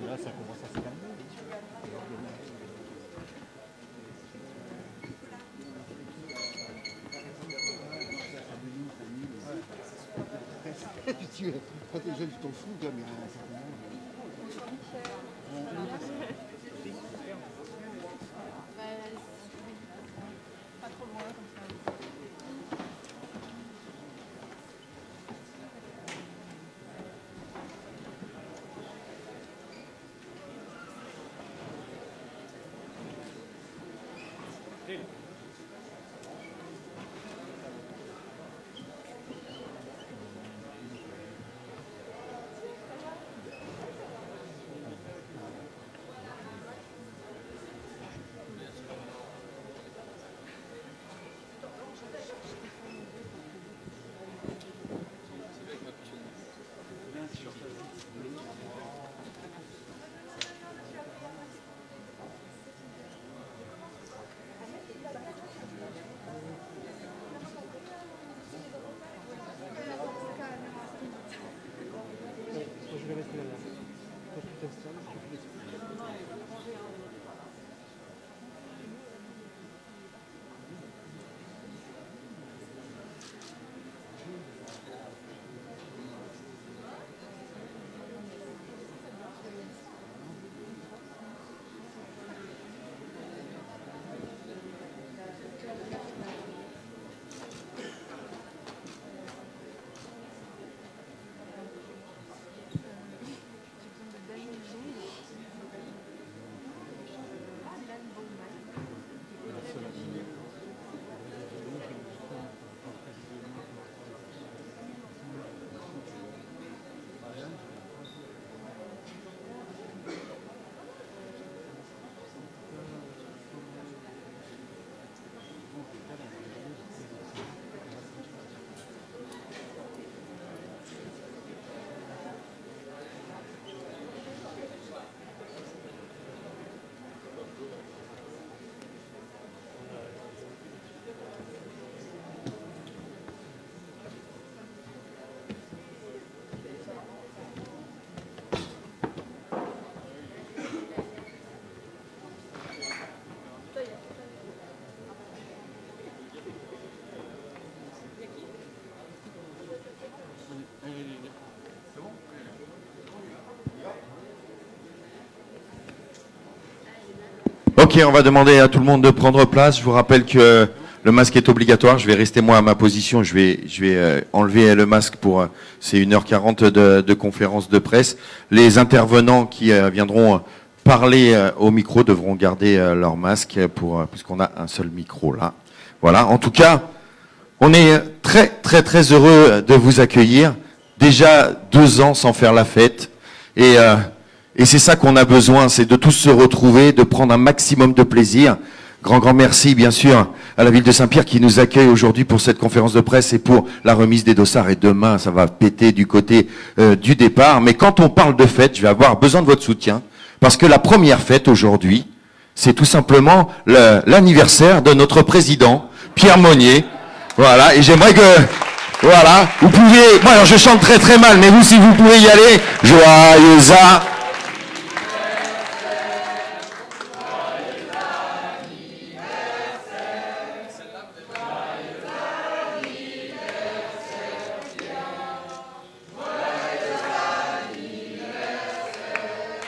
Là, ça commence à se calmer. Quand t'es jeune, tu t'en fous, toi, mais à un certain moment, Pas trop loin comme ça. Je vais rester là. Quand tu t'installes, je te laisse. Ok, on va demander à tout le monde de prendre place. Je vous rappelle que le masque est obligatoire. Je vais rester moi à ma position. Je vais enlever le masque pour c'est 1h40 de conférence de presse. Les intervenants qui viendront parler au micro devront garder leur masque puisqu'on a un seul micro là. Voilà. En tout cas, on est très très très heureux de vous accueillir. Déjà 2 ans sans faire la fête et c'est ça qu'on a besoin, c'est de tous se retrouver, de prendre un maximum de plaisir. Grand merci, bien sûr, à la ville de Saint-Pierre qui nous accueille aujourd'hui pour cette conférence de presse et pour la remise des dossards. Et demain, ça va péter du côté du départ. Mais quand on parle de fête, je vais avoir besoin de votre soutien. Parce que la première fête aujourd'hui, c'est tout simplement l'anniversaire de notre président, Pierre Monnier. Voilà, et j'aimerais que... Voilà, vous pouvez... Moi, alors je chante très très mal, mais vous, si vous pouvez y aller, joyeux à...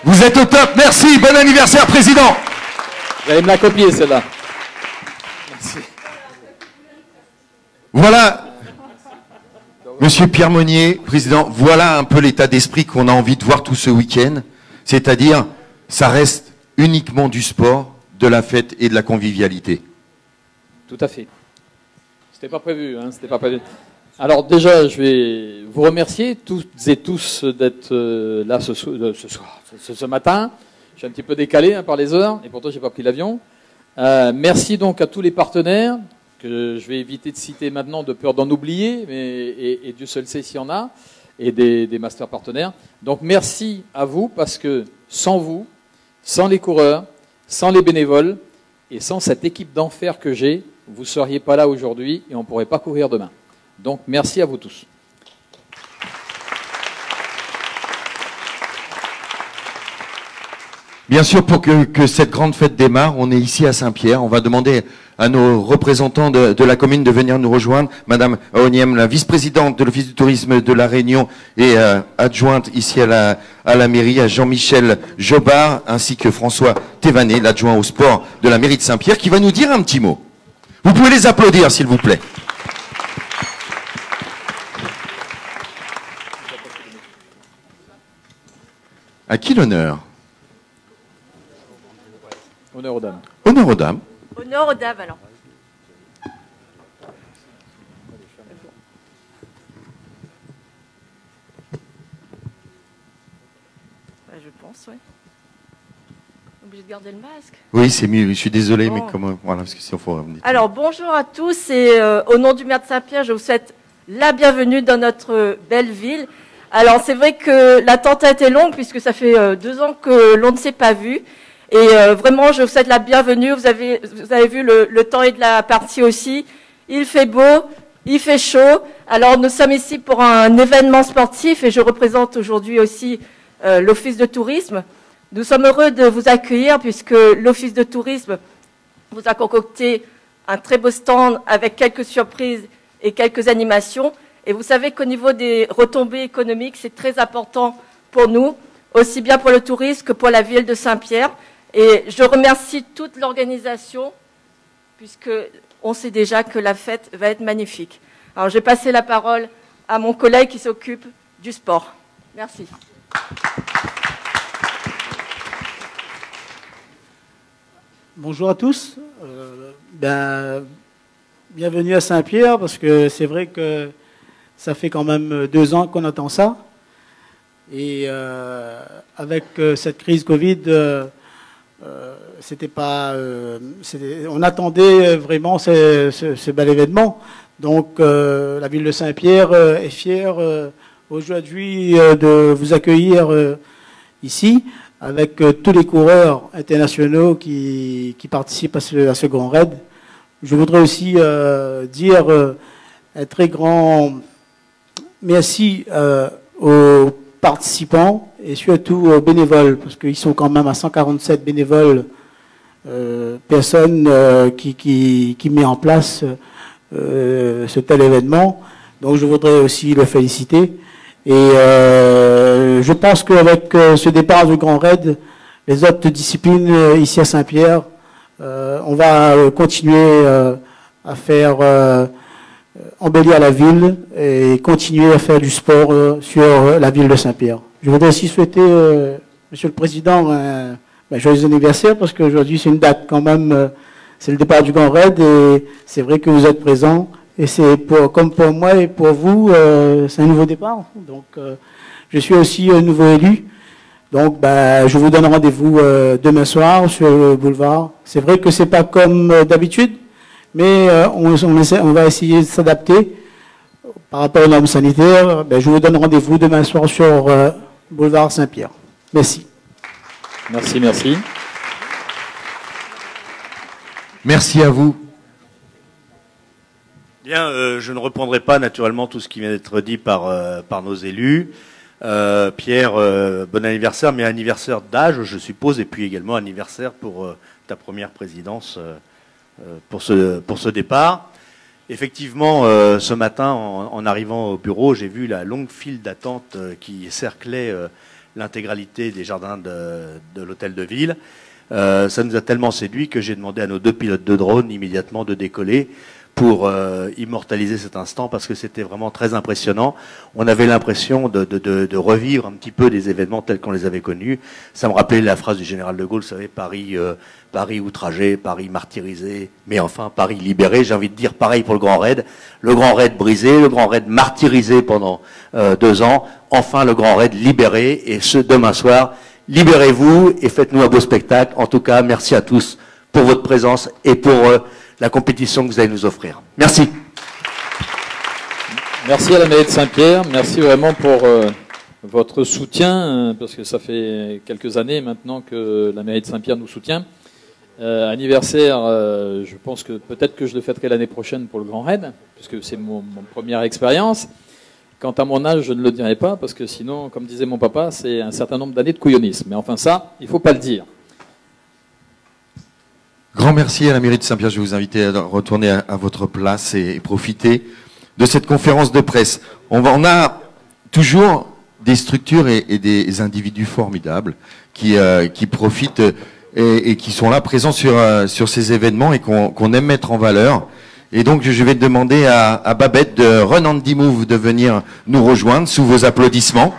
Vous êtes au top, merci, bon anniversaire président. Vous allez me la copier celle-là. Merci. Voilà, monsieur Pierre Monnier, président, voilà un peu l'état d'esprit qu'on a envie de voir tout ce week-end. C'est-à-dire, ça reste uniquement du sport, de la fête et de la convivialité. Tout à fait. C'était pas prévu, hein, c'était pas prévu. Alors déjà, je vais vous remercier toutes et tous d'être là ce matin. Je suis un petit peu décalé hein, par les heures, et pourtant j'ai pas pris l'avion. Merci donc à tous les partenaires, que je vais éviter de citer maintenant de peur d'en oublier, mais, et Dieu seul sait s'il y en a. et des masters partenaires. Donc merci à vous, parce que sans vous, sans les coureurs, sans les bénévoles et sans cette équipe d'enfer que j'ai, vous ne seriez pas là aujourd'hui et on ne pourrait pas courir demain. Donc merci à vous tous. Bien sûr, pour que cette grande fête démarre, on est ici à Saint-Pierre. On va demander à nos représentants de la commune de venir nous rejoindre. Madame Aoniem, la vice-présidente de l'Office du tourisme de La Réunion et adjointe ici à la mairie, à Jean-Michel Jobard, ainsi que François Thévanet, l'adjoint au sport de la mairie de Saint-Pierre, qui va nous dire un petit mot. Vous pouvez les applaudir, s'il vous plaît. À qui l'honneur? Honneur aux dames. Honneur aux dames. Honneur aux dames, alors. Je pense, oui. Obligé de garder le masque. Oui, c'est mieux. Je suis désolé, Bon. mais comment... Voilà, parce que si on faut revenir. Alors, bonjour à tous et au nom du maire de Saint-Pierre, je vous souhaite la bienvenue dans notre belle ville. Alors, c'est vrai que l'attente a été longue puisque ça fait 2 ans que l'on ne s'est pas vu. Et vraiment, je vous souhaite la bienvenue. Vous avez vu le temps est de la partie aussi. Il fait beau, il fait chaud. Alors, nous sommes ici pour un événement sportif et je représente aujourd'hui aussi l'Office de tourisme. Nous sommes heureux de vous accueillir puisque l'Office de tourisme vous a concocté un très beau stand avec quelques surprises et quelques animations. Et vous savez qu'au niveau des retombées économiques, c'est très important pour nous, aussi bien pour le tourisme que pour la ville de Saint-Pierre. Et je remercie toute l'organisation, puisqu'on sait déjà que la fête va être magnifique. Alors, je vais passer la parole à mon collègue qui s'occupe du sport. Merci. Bonjour à tous. Bienvenue à Saint-Pierre, parce que c'est vrai que ça fait quand même 2 ans qu'on attend ça. Et avec cette crise Covid, on attendait vraiment ce bel événement. Donc la ville de Saint-Pierre est fière aujourd'hui de vous accueillir ici, avec tous les coureurs internationaux qui participent à ce grand raid. Je voudrais aussi dire un très grand merci aux participants et surtout aux bénévoles, parce qu'ils sont quand même à 147 bénévoles, personnes qui met en place ce tel événement. Donc je voudrais aussi le féliciter. Et je pense qu'avec ce départ du Grand Raid, les autres disciplines ici à Saint-Pierre, on va continuer à faire embellir la ville et continuer à faire du sport sur la ville de Saint-Pierre. Je voudrais aussi souhaiter, Monsieur le Président, un joyeux anniversaire, parce qu'aujourd'hui c'est une date quand même, c'est le départ du Grand Raid, et c'est vrai que vous êtes présents. Et c'est comme pour moi et pour vous, c'est un nouveau départ. Donc, je suis aussi un nouveau élu. Donc, je vous donne rendez-vous demain soir sur le boulevard. C'est vrai que c'est pas comme d'habitude, mais on va essayer de s'adapter par rapport aux normes sanitaires. Je vous donne rendez-vous demain soir sur boulevard Saint-Pierre. Merci. Merci, merci. Merci à vous. Bien, je ne reprendrai pas naturellement tout ce qui vient d'être dit par nos élus. Pierre, bon anniversaire, mais anniversaire d'âge, je suppose, et puis également anniversaire pour ta première présidence pour ce départ. Effectivement, ce matin, en arrivant au bureau, j'ai vu la longue file d'attente qui cerclait l'intégralité des jardins de l'hôtel de ville. Ça nous a tellement séduit que j'ai demandé à nos 2 pilotes de drone immédiatement de décoller pour immortaliser cet instant, parce que c'était vraiment très impressionnant. On avait l'impression de revivre un petit peu des événements tels qu'on les avait connus. Ça me rappelait la phrase du général de Gaulle, vous savez, Paris outragé, Paris martyrisé, mais enfin Paris libéré. J'ai envie de dire pareil pour le Grand Raid. Le Grand Raid brisé, le Grand Raid martyrisé pendant 2 ans. Enfin le Grand Raid libéré, et ce demain soir, libérez-vous et faites-nous un beau spectacle. En tout cas, merci à tous pour votre présence et pour la compétition que vous allez nous offrir. Merci. Merci à la mairie de Saint-Pierre, merci vraiment pour votre soutien, parce que ça fait quelques années maintenant que la mairie de Saint-Pierre nous soutient. Anniversaire, je pense que peut-être que je le fêterai l'année prochaine pour le Grand Raid, puisque c'est mon première expérience. Quant à mon âge, je ne le dirai pas, parce que sinon, comme disait mon papa, c'est un certain nombre d'années de couillonnisme. Mais enfin ça, il ne faut pas le dire. Grand merci à la mairie de Saint-Pierre. Je vais vous inviter à retourner à votre place et profiter de cette conférence de presse. On a toujours des structures et des individus formidables qui profitent et qui sont là présents sur ces événements et qu'on aime mettre en valeur. Et donc je vais demander à Babette de Run Andy Move de venir nous rejoindre sous vos applaudissements.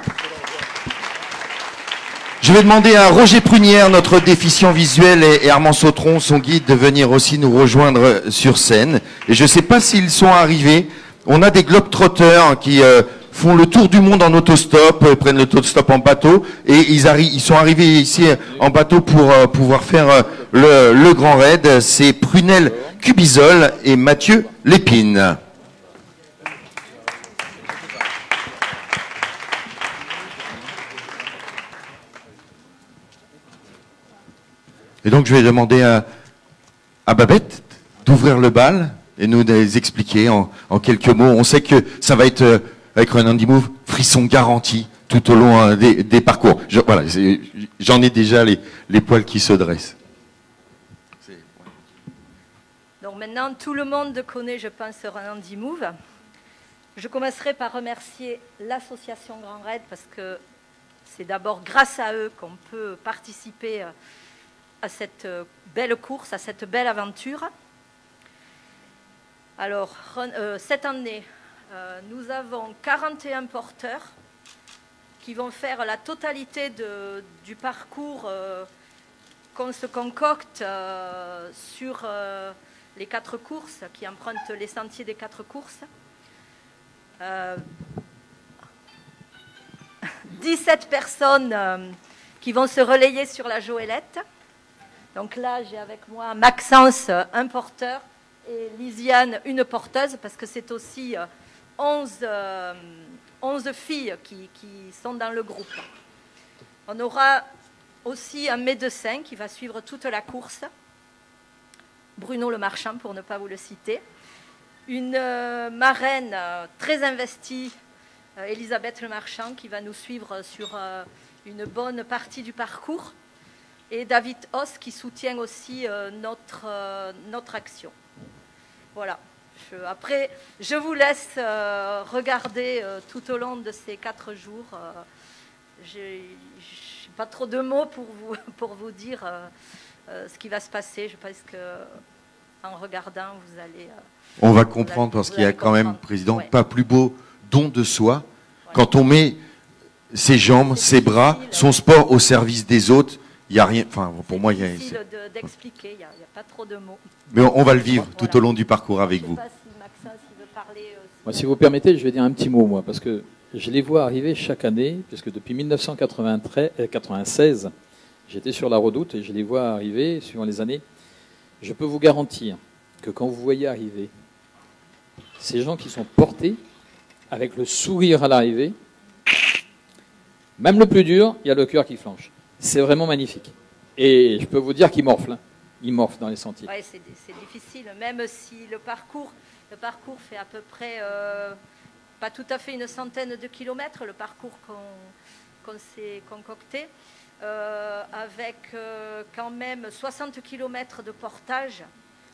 Je vais demander à Roger Prunière, notre déficient visuel, et Armand Sautron, son guide, de venir aussi nous rejoindre sur scène. Et je ne sais pas s'ils sont arrivés. On a des globetrotters qui font le tour du monde en autostop, prennent l'autostop en bateau, et ils sont arrivés ici en bateau pour pouvoir faire le Grand Raid. C'est Prunel Cubizol et Mathieu Lépine. Et donc je vais demander à Babette d'ouvrir le bal et nous expliquer en quelques mots. On sait que ça va être, avec Run Andy Move, frisson garanti tout au long des parcours. Voilà, j'en ai déjà les poils qui se dressent. Donc maintenant, tout le monde connaît, je pense, Run Andy Move. Je commencerai par remercier l'association Grand Raid, parce que c'est d'abord grâce à eux qu'on peut participer à cette belle course, à cette belle aventure. Alors, cette année, nous avons 41 porteurs qui vont faire la totalité du parcours qu'on se concocte sur les 4 courses, qui empruntent les sentiers des 4 courses. 17 personnes qui vont se relayer sur la Joëlette. Donc là, j'ai avec moi Maxence, un porteur, et Lisiane, une porteuse, parce que c'est aussi 11 filles qui sont dans le groupe. On aura aussi un médecin qui va suivre toute la course, Bruno Le Marchand, pour ne pas vous le citer. Une marraine très investie, Elisabeth Le Marchand, qui va nous suivre sur une bonne partie du parcours. Et David Hoss qui soutient aussi notre action. Voilà. Après, je vous laisse regarder tout au long de ces 4 jours. Je n'ai pas trop de mots pour vous dire ce qui va se passer. Je pense qu'en regardant, vous allez... On va comprendre, parce qu'il y a quand même, Président, pas plus beau don de soi. Ouais. Quand on met ses jambes, ses bras, son sport au service des autres, il n'y a rien, enfin pour moi, il y a... C'est difficile d'expliquer, il n'y a pas trop de mots. Mais on va le vivre tout au long du parcours avec vous. Je ne sais pas si Maxence veut parler aussi. Moi, si vous permettez, je vais dire un petit mot, moi, parce que je les vois arriver chaque année, puisque depuis 1996, j'étais sur la Redoute et je les vois arriver suivant les années. Je peux vous garantir que quand vous voyez arriver ces gens qui sont portés avec le sourire à l'arrivée, même le plus dur, il y a le cœur qui flanche. C'est vraiment magnifique. Et je peux vous dire qu'il morfle. Hein. Il morfle dans les sentiers. Oui, c'est difficile. Même si le parcours fait à peu près, pas tout à fait une centaine de kilomètres, le parcours qu'on s'est concocté, avec quand même 60 kilomètres de portage,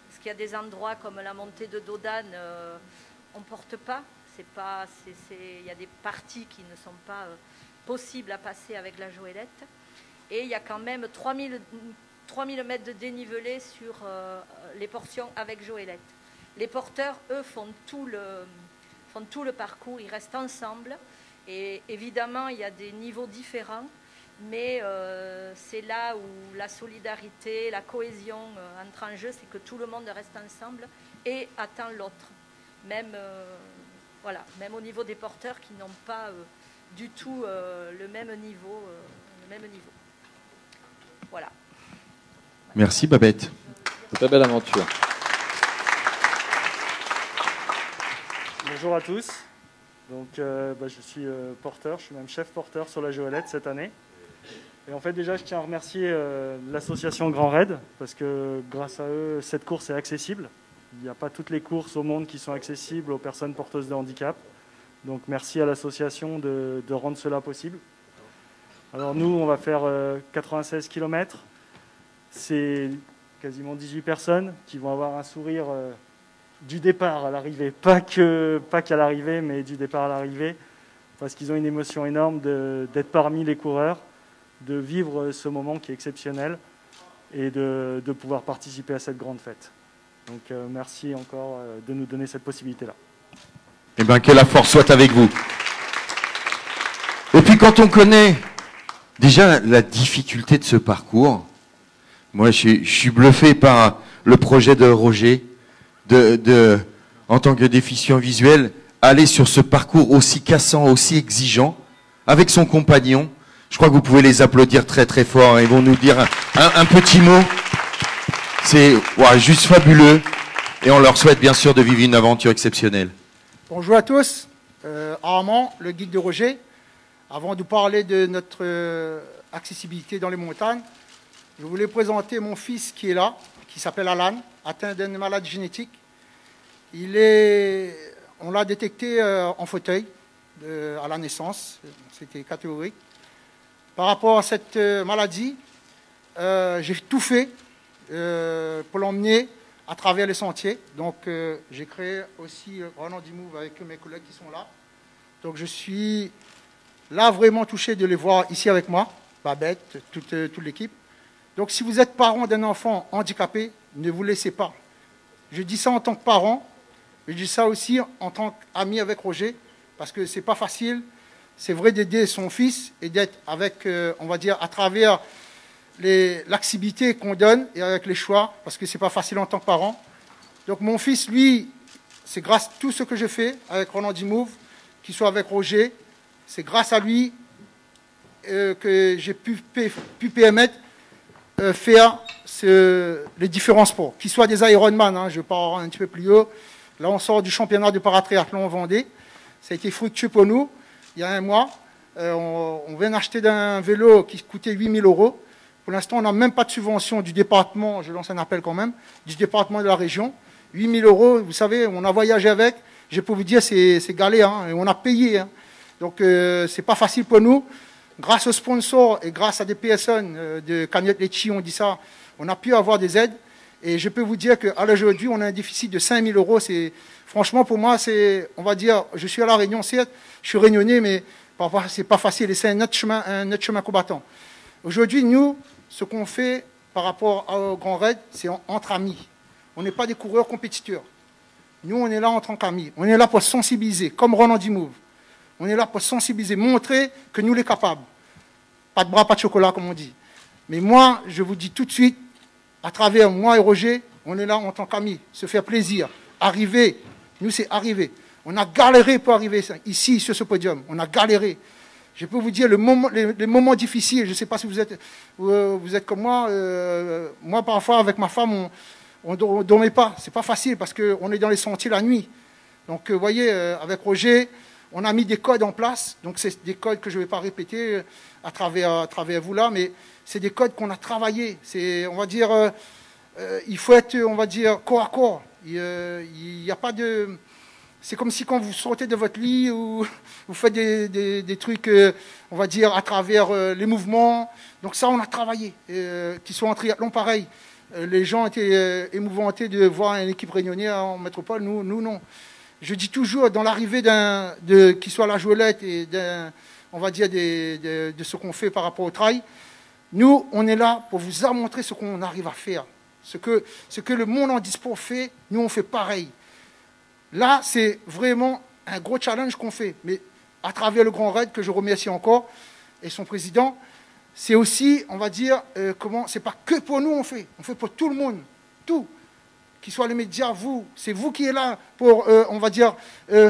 parce qu'il y a des endroits comme la montée de Dodane, on ne porte pas. Il y a des parties qui ne sont pas possibles à passer avec la Joëlette. Et il y a quand même 3000 mètres de dénivelé sur les portions avec Joëlette. Les porteurs, eux, font tout le parcours, ils restent ensemble. Et évidemment, il y a des niveaux différents, mais c'est là où la solidarité, la cohésion entre en jeu, c'est que tout le monde reste ensemble et attend l'autre. Même au niveau des porteurs qui n'ont pas du tout le même niveau. Voilà. Merci Babette. Très belle aventure. Bonjour à tous. Donc je suis porteur, je suis même chef porteur sur la Joëlette cette année. Et en fait déjà je tiens à remercier l'association Grand Raid parce que grâce à eux cette course est accessible. Il n'y a pas toutes les courses au monde qui sont accessibles aux personnes porteuses de handicap. Donc merci à l'association de rendre cela possible. Alors nous on va faire 96 km. C'est quasiment 18 personnes qui vont avoir un sourire du départ à l'arrivée. Pas qu'à l'arrivée, mais du départ à l'arrivée. Parce qu'ils ont une émotion énorme d'être parmi les coureurs, de vivre ce moment qui est exceptionnel et de pouvoir participer à cette grande fête. Donc merci encore de nous donner cette possibilité-là. Eh bien, que la force soit avec vous. Et puis quand on connaît déjà la difficulté de ce parcours, moi je suis bluffé par le projet de Roger, en tant que déficient visuel, aller sur ce parcours aussi cassant, aussi exigeant, avec son compagnon. Je crois que vous pouvez les applaudir très très fort. Ils vont nous dire un petit mot. C'est juste fabuleux. Et on leur souhaite bien sûr de vivre une aventure exceptionnelle. Bonjour à tous. Armand, le guide de Roger. Avant de parler de notre accessibilité dans les montagnes, je voulais présenter mon fils qui est là, qui s'appelle Alan, atteint d'une maladie génétique. On l'a détecté en fauteuil à la naissance, c'était catégorique. Par rapport à cette maladie, j'ai tout fait pour l'emmener à travers les sentiers. Donc j'ai créé aussi Run on the Move avec mes collègues qui sont là. Donc je suis là vraiment touché de les voir ici avec moi, Babette, toute l'équipe. Donc si vous êtes parent d'un enfant handicapé, ne vous laissez pas. Je dis ça en tant que parent, mais je dis ça aussi en tant qu'ami avec Roger, parce que c'est pas facile, c'est vrai d'aider son fils et d'être avec, on va dire, à travers l'accessibilité qu'on donne et avec les choix, parce que c'est pas facile en tant que parent. Donc mon fils, lui, c'est grâce à tout ce que je fais avec Run on the Move, qu'il soit avec Roger, c'est grâce à lui que j'ai pu permettre faire les différents sports, qu'ils soient des Ironman, hein, je pars un petit peu plus haut. Là, on sort du championnat de paratriathlon en Vendée. Ça a été fructueux pour nous. Il y a un mois, on vient d'acheter un vélo qui coûtait 8 000 €. Pour l'instant, on n'a même pas de subvention du département, je lance un appel quand même, du département de la région. 8 000 €, vous savez, on a voyagé avec. Je peux vous dire, c'est galère, hein, et on a payé. Hein. Donc, c'est pas facile pour nous. Grâce aux sponsors et grâce à des personnes de Cagnotte Lecce, on dit ça, on a pu avoir des aides. Et je peux vous dire qu'à l'aujourd'hui, on a un déficit de 5 000 €. Franchement, pour moi, on va dire, je suis à La Réunion, certes, je suis réunionnais, mais parfois, c'est pas facile. Et c'est un autre chemin combattant. Aujourd'hui, nous, ce qu'on fait par rapport au Grand Raid, c'est entre amis. On n'est pas des coureurs compétiteurs. Nous, on est là en tant qu'amis. On est là pour sensibiliser, comme Run on the Move. On est là pour sensibiliser, montrer que nous, les capables. Pas de bras, pas de chocolat, comme on dit. Mais moi, je vous dis tout de suite, à travers moi et Roger, on est là en tant qu'amis, se faire plaisir, arriver. Nous, c'est arriver. On a galéré pour arriver ici, sur ce podium. On a galéré. Je peux vous dire, les moments difficiles, je ne sais pas si vous êtes comme moi. Moi, parfois, avec ma femme, on ne dormait pas. Ce n'est pas facile parce qu'on est dans les sentiers la nuit. Donc, vous voyez, avec Roger, on a mis des codes en place. Donc, c'est des codes que je ne vais pas répéter à travers vous là, mais c'est des codes qu'on a travaillés. On va dire, il faut être, on va dire, corps à corps. Il n'y a pas de... C'est comme si quand vous sortez de votre lit ou vous faites des trucs, on va dire, à travers les mouvements. Donc ça, on a travaillé. Qu'ils soient en triathlon, pareil. Les gens étaient émouvantés de voir une équipe réunionnais en métropole. Nous, non. Je dis toujours, dans l'arrivée qu'il soit la Joëlette et on va dire de ce qu'on fait par rapport au trail, nous, on est là pour vous montrer ce qu'on arrive à faire. Ce que le monde en e-sport fait, nous, on fait pareil. Là, c'est vraiment un gros challenge qu'on fait. Mais à travers le Grand Raid, que je remercie encore, et son président, c'est aussi, on va dire, c'est pas que pour nous on fait pour tout le monde, tout. Qu'ils soient les médias, c'est vous qui êtes là pour, on va dire,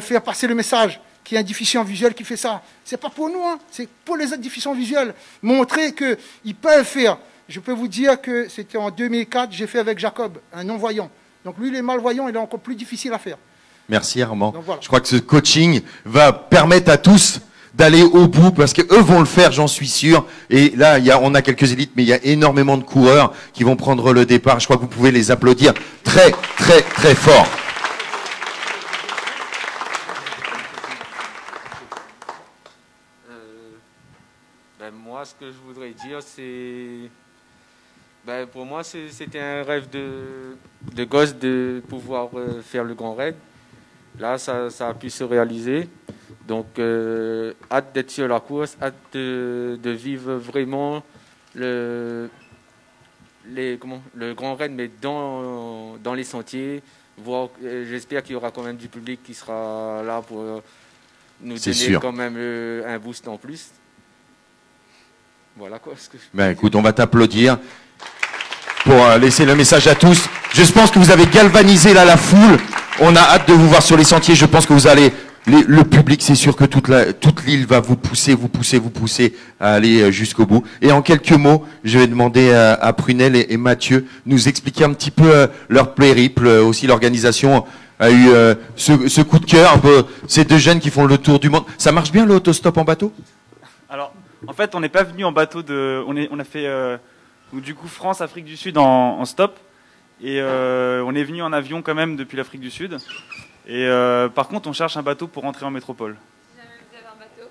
faire passer le message, qu'il y a un déficient visuel qui fait ça. C'est pas pour nous, hein, c'est pour les autres déficients visuels. Montrer qu'ils peuvent faire. Je peux vous dire que c'était en 2004, j'ai fait avec Jacob, un non-voyant. Donc lui, il est malvoyant, il est encore plus difficile à faire. Merci Armand. Donc, voilà. Je crois que ce coaching va permettre à tous d'aller au bout, parce que eux vont le faire, j'en suis sûr. Et là, on a quelques élites, mais il y a énormément de coureurs qui vont prendre le départ. Je crois que vous pouvez les applaudir très, très, très fort. Moi, ce que je voudrais dire, c'est... pour moi, c'était un rêve de gosse de pouvoir faire le Grand Raid. Là, ça a pu se réaliser. Donc, hâte d'être sur la course, hâte de vivre vraiment le Grand Raid, mais dans les sentiers. J'espère qu'il y aura quand même du public qui sera là pour nous donner quand même un boost en plus. Voilà quoi. Écoute, on va t'applaudir pour laisser le message à tous. Je pense que vous avez galvanisé là la foule. On a hâte de vous voir sur les sentiers. Je pense que vous allez... Le public, c'est sûr que toute l'île va vous pousser à aller jusqu'au bout. Et en quelques mots, je vais demander à Prunel et Mathieu nous expliquer un petit peu leur périple, aussi l'organisation a eu ce coup de cœur, un peu, ces deux jeunes qui font le tour du monde. Ça marche bien l'autostop en bateau? Alors, en fait, on n'est pas venu en bateau on a fait du coup France-Afrique du Sud en stop. Et on est venu en avion quand même depuis l'Afrique du Sud. Et par contre, on cherche un bateau pour rentrer en métropole. Si jamais vous avez un bateau.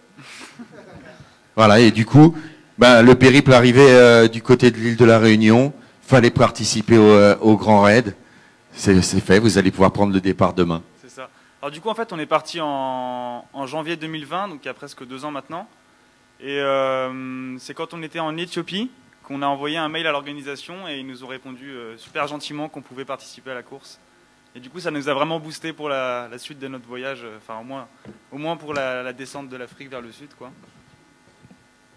Voilà, et du coup, le périple arrivait du côté de l'île de la Réunion. Fallait participer au Grand Raid. C'est fait, vous allez pouvoir prendre le départ demain. C'est ça. Alors du coup, en fait, on est parti en janvier 2020, donc il y a presque 2 ans maintenant. Et c'est quand on était en Éthiopie qu'on a envoyé un mail à l'organisation et ils nous ont répondu super gentiment qu'on pouvait participer à la course. Et du coup, ça nous a vraiment boosté pour la suite de notre voyage, enfin au moins pour la descente de l'Afrique vers le sud, quoi.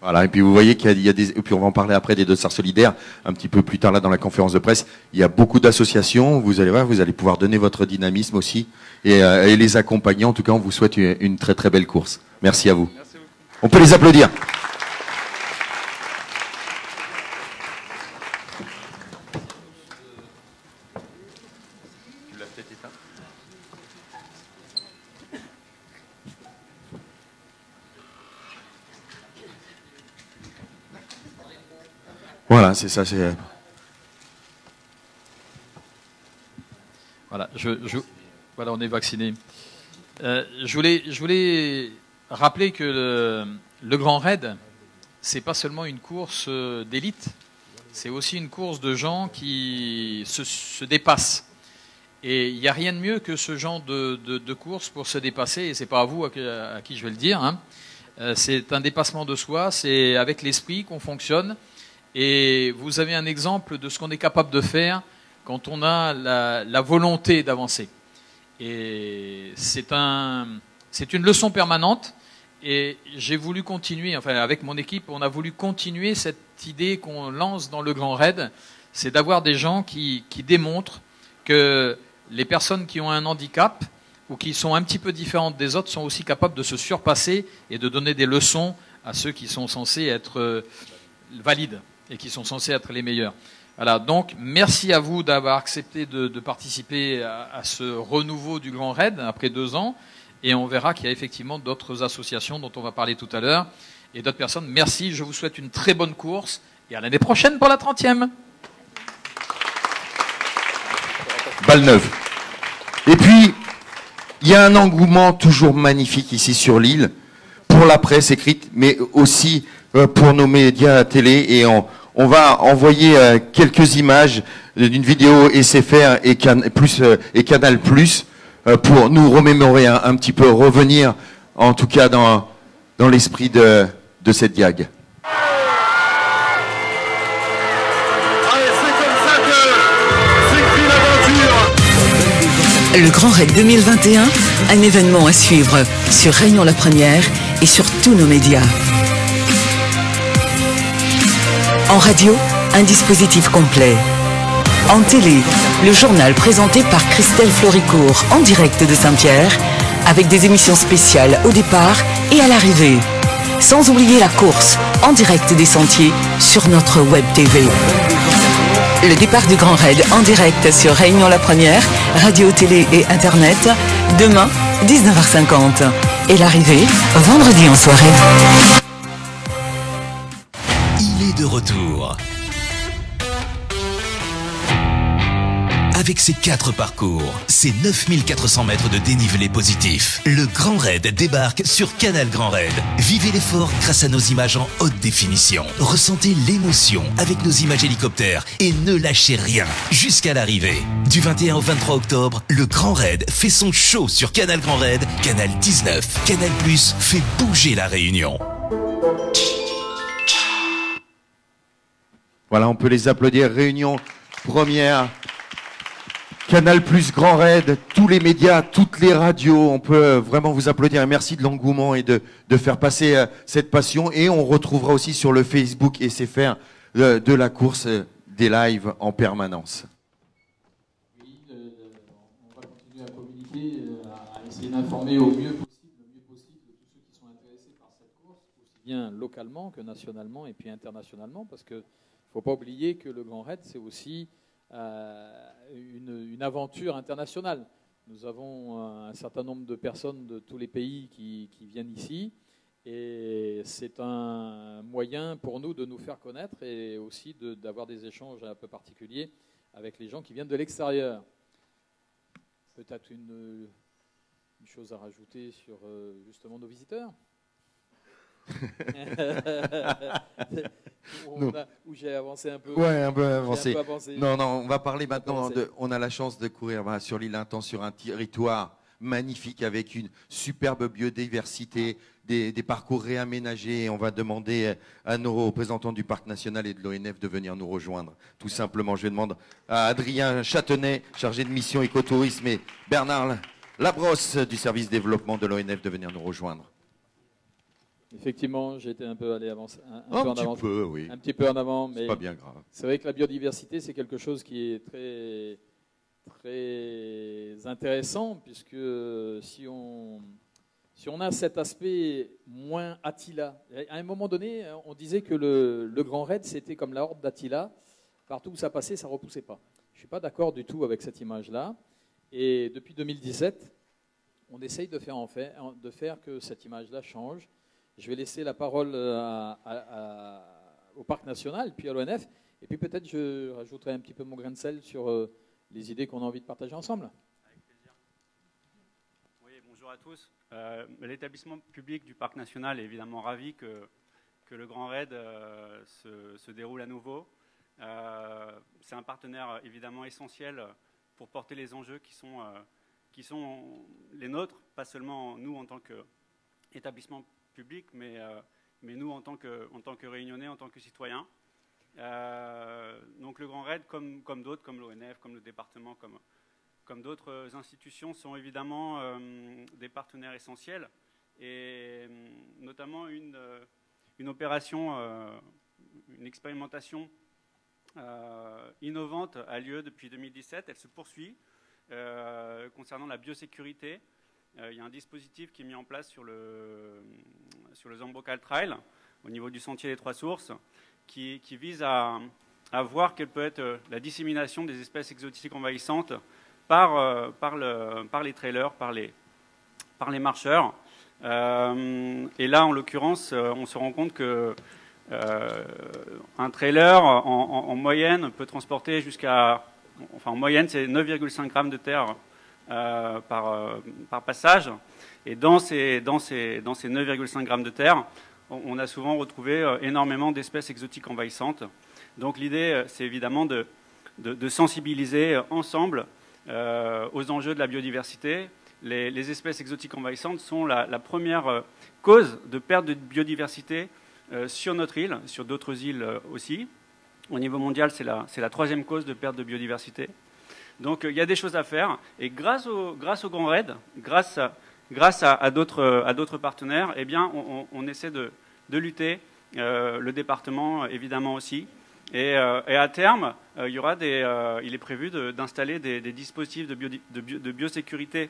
Voilà, et puis vous voyez qu'il y a des... Et puis on va en parler après des dossards solidaires, un petit peu plus tard là dans la conférence de presse. Il y a beaucoup d'associations, vous allez voir, vous allez pouvoir donner votre dynamisme aussi et les accompagner. En tout cas, on vous souhaite une très très belle course. Merci à vous. Merci beaucoup. On peut les applaudir. Voilà, c'est ça. Voilà, voilà, on est vacciné. Je voulais rappeler que le Grand Raid, c'est pas seulement une course d'élite, c'est aussi une course de gens qui se dépassent. Et il n'y a rien de mieux que ce genre de course pour se dépasser, et c'est pas à vous à qui je vais le dire, hein. C'est un dépassement de soi, c'est avec l'esprit qu'on fonctionne. Et vous avez un exemple de ce qu'on est capable de faire quand on a la volonté d'avancer. Et c'est une leçon permanente. Et j'ai voulu continuer, enfin avec mon équipe, on a voulu continuer cette idée qu'on lance dans le Grand Raid, c'est d'avoir des gens qui démontrent que les personnes qui ont un handicap ou qui sont un petit peu différentes des autres sont aussi capables de se surpasser et de donner des leçons à ceux qui sont censés être valides et qui sont censés être les meilleurs. Voilà, donc merci à vous d'avoir accepté de participer à ce renouveau du Grand Raid après 2 ans, et on verra qu'il y a effectivement d'autres associations dont on va parler tout à l'heure, et d'autres personnes. Merci, je vous souhaite une très bonne course, et à l'année prochaine pour la 30e. Balle neuve. Et puis, il y a un engouement toujours magnifique ici sur l'île, pour la presse écrite, mais aussi pour nos médias télé, et on va envoyer quelques images d'une vidéo SFR et Canal+, pour nous remémorer un petit peu, revenir en tout cas dans l'esprit de cette diag. Le Grand Raid 2021, un événement à suivre sur Réunion la Première et sur tous nos médias. En radio, un dispositif complet. En télé, le journal présenté par Christelle Floricourt en direct de Saint-Pierre, avec des émissions spéciales au départ et à l'arrivée. Sans oublier la course en direct des sentiers sur notre web TV. Le départ du Grand Raid en direct sur Réunion la Première, radio, télé et internet, demain, 19h50. Et l'arrivée, vendredi en soirée. Il est de retour. Avec ses 4 parcours, ses 9400 mètres de dénivelé positif, le Grand Raid débarque sur Canal Grand Raid. Vivez l'effort grâce à nos images en haute définition. Ressentez l'émotion avec nos images hélicoptères et ne lâchez rien jusqu'à l'arrivée. Du 21 au 23 octobre, le Grand Raid fait son show sur Canal Grand Raid, Canal 19. Canal Plus fait bouger la Réunion. Voilà, on peut les applaudir. Réunion première. Canal Plus, Grand Raid, tous les médias, toutes les radios, on peut vraiment vous applaudir et merci de l'engouement et de faire passer cette passion. Et on retrouvera aussi sur le Facebook SFR de la course des lives en permanence. Oui, on va continuer à communiquer, à essayer d'informer au mieux possible tous ceux qui sont intéressés par cette course, aussi bien localement que nationalement et puis internationalement, parce qu'il ne faut pas oublier que le Grand Raid, c'est aussi une aventure internationale. Nous avons un certain nombre de personnes de tous les pays qui viennent ici et c'est un moyen pour nous de nous faire connaître et aussi d'avoir des échanges un peu particuliers avec les gens qui viennent de l'extérieur. Peut-être une chose à rajouter sur justement nos visiteurs. Où j'ai avancé un peu. Ouais, un peu avancé. Non, on va parler maintenant on a la chance de courir sur l'île Intan sur un territoire magnifique avec une superbe biodiversité, des parcours réaménagés. Et on va demander à nos représentants du Parc National et de l'ONF de venir nous rejoindre. Tout simplement, je demande à Adrien Châtenay, chargé de mission écotourisme, et Bernard Labrosse du service développement de l'ONF de venir nous rejoindre. Effectivement, j'ai été un peu allé un petit peu en avant, mais c'est pas bien grave. C'est vrai que la biodiversité, c'est quelque chose qui est très, très intéressant, puisque si on a cet aspect moins Attila, à un moment donné, on disait que le Grand Raid, c'était comme la horde d'Attila, partout où ça passait, ça ne repoussait pas. Je ne suis pas d'accord du tout avec cette image-là, et depuis 2017, on essaye de faire que cette image-là change. Je vais laisser la parole au Parc National, puis à l'ONF, et puis peut-être je rajouterai un petit peu mon grain de sel sur les idées qu'on a envie de partager ensemble. Avec plaisir. Oui, bonjour à tous. L'établissement public du Parc National est évidemment ravi que le Grand Raid se déroule à nouveau. C'est un partenaire évidemment essentiel pour porter les enjeux qui sont les nôtres, pas seulement nous en tant qu'établissement public, mais nous en tant que Réunionnais, en tant que citoyens. Donc le Grand Raid, comme d'autres, comme l'ONF, comme le département, comme d'autres institutions, sont évidemment des partenaires essentiels. Et notamment une opération, une expérimentation innovante a lieu depuis 2017. Elle se poursuit concernant la biosécurité. Il y a un dispositif qui est mis en place sur le Zambocal Trail, au niveau du sentier des Trois Sources, qui vise à voir quelle peut être la dissémination des espèces exotiques envahissantes par les trailers, par les marcheurs. Et là, en l'occurrence, on se rend compte que un trailer, en moyenne, peut transporter en moyenne, c'est 9,5 grammes de terre par passage. Et dans ces 9,5 grammes de terre, on a souvent retrouvé énormément d'espèces exotiques envahissantes. Donc l'idée, c'est évidemment de sensibiliser ensemble aux enjeux de la biodiversité. Les espèces exotiques envahissantes sont la première cause de perte de biodiversité sur notre île, sur d'autres îles aussi. Au niveau mondial, c'est la troisième cause de perte de biodiversité. Donc il y a des choses à faire, et grâce au Grand Raid, grâce à d'autres partenaires, eh bien, on essaie de lutter, le département évidemment aussi, et à terme, il est prévu d'installer des dispositifs de biosécurité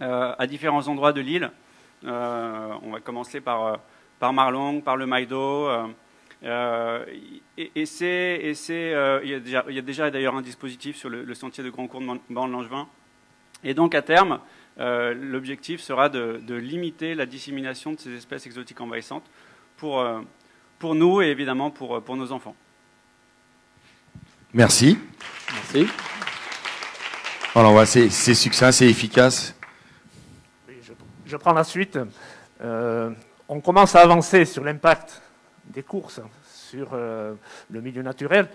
à différents endroits de l'île. On va commencer par Marlong, par le Maïdo, Il y a déjà d'ailleurs un dispositif sur le sentier de Grand Cours de Ban-Langevin. Et donc à terme, l'objectif sera de limiter la dissémination de ces espèces exotiques envahissantes pour nous et évidemment pour nos enfants. Merci. Merci. Alors, c'est succinct, c'est efficace. Oui, je prends la suite. On commence à avancer sur l'impact des courses sur le milieu naturel,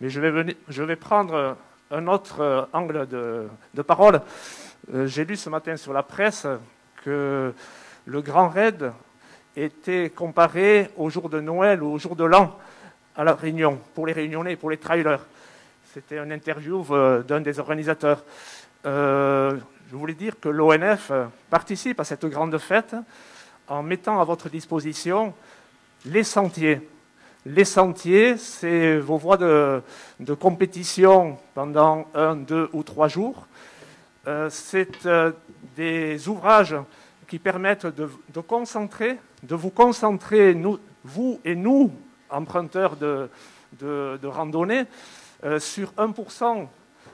mais je vais prendre un autre angle de parole. J'ai lu ce matin sur la presse que le Grand Raid était comparé au jour de Noël ou au jour de l'an à La Réunion, pour les Réunionnais, pour les trailers. C'était une interview d'un des organisateurs. Je voulais dire que l'ONF participe à cette grande fête en mettant à votre disposition les sentiers. Les sentiers, c'est vos voies de compétition pendant 1, 2 ou 3 jours. C'est des ouvrages qui permettent de vous concentrer, vous et nous, emprunteurs de randonnée, sur 1%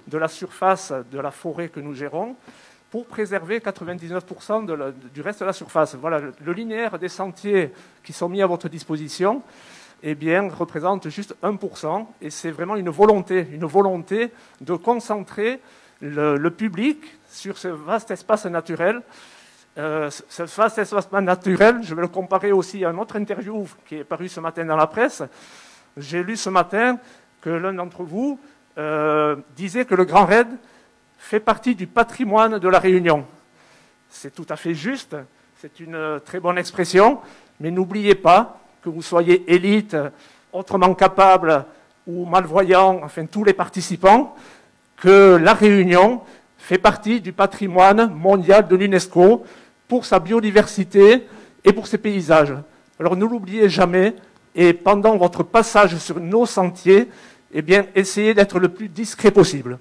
de la surface de la forêt que nous gérons, pour préserver 99% du reste de la surface. Voilà, le linéaire des sentiers qui sont mis à votre disposition, eh bien, représente juste 1%, et c'est vraiment une volonté de concentrer le public sur ce vaste espace naturel. Ce vaste espace naturel, je vais le comparer aussi à une autre interview qui est parue ce matin dans la presse. J'ai lu ce matin que l'un d'entre vous disait que le Grand Raid fait partie du patrimoine de la Réunion. C'est tout à fait juste, c'est une très bonne expression, mais n'oubliez pas que vous soyez élite, autrement capable ou malvoyant, enfin tous les participants, que la Réunion fait partie du patrimoine mondial de l'UNESCO pour sa biodiversité et pour ses paysages. Alors ne l'oubliez jamais, et pendant votre passage sur nos sentiers, eh bien, essayez d'être le plus discret possible.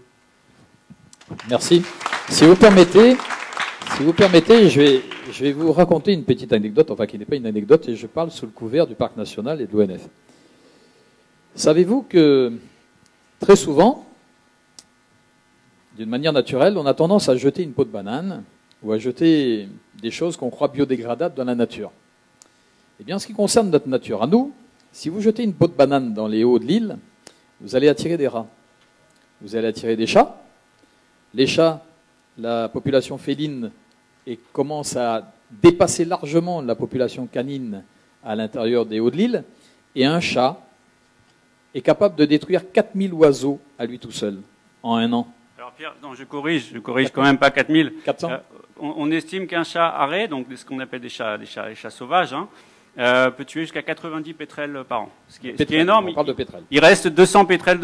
Merci. Si vous permettez, je vais vous raconter une petite anecdote, enfin qui n'est pas une anecdote, et je parle sous le couvert du Parc national et de l'ONF. Savez-vous que très souvent, d'une manière naturelle, on a tendance à jeter une peau de banane ou à jeter des choses qu'on croit biodégradables dans la nature. Eh bien, en ce qui concerne notre nature, à nous, si vous jetez une peau de banane dans les hauts de l'île, vous allez attirer des rats, vous allez attirer des chats. Les chats, la population féline commence à dépasser largement la population canine à l'intérieur des hauts de l'île, et un chat est capable de détruire 4000 oiseaux à lui tout seul en 1 an. Alors Pierre, non, je corrige quand même pas 4000. 400. On estime qu'un chat arrêt, donc ce qu'on appelle des chats sauvages, peut tuer jusqu'à 90 pétrels par an. Ce qui est énorme. On parle de pétrels. Il reste 200 pétrels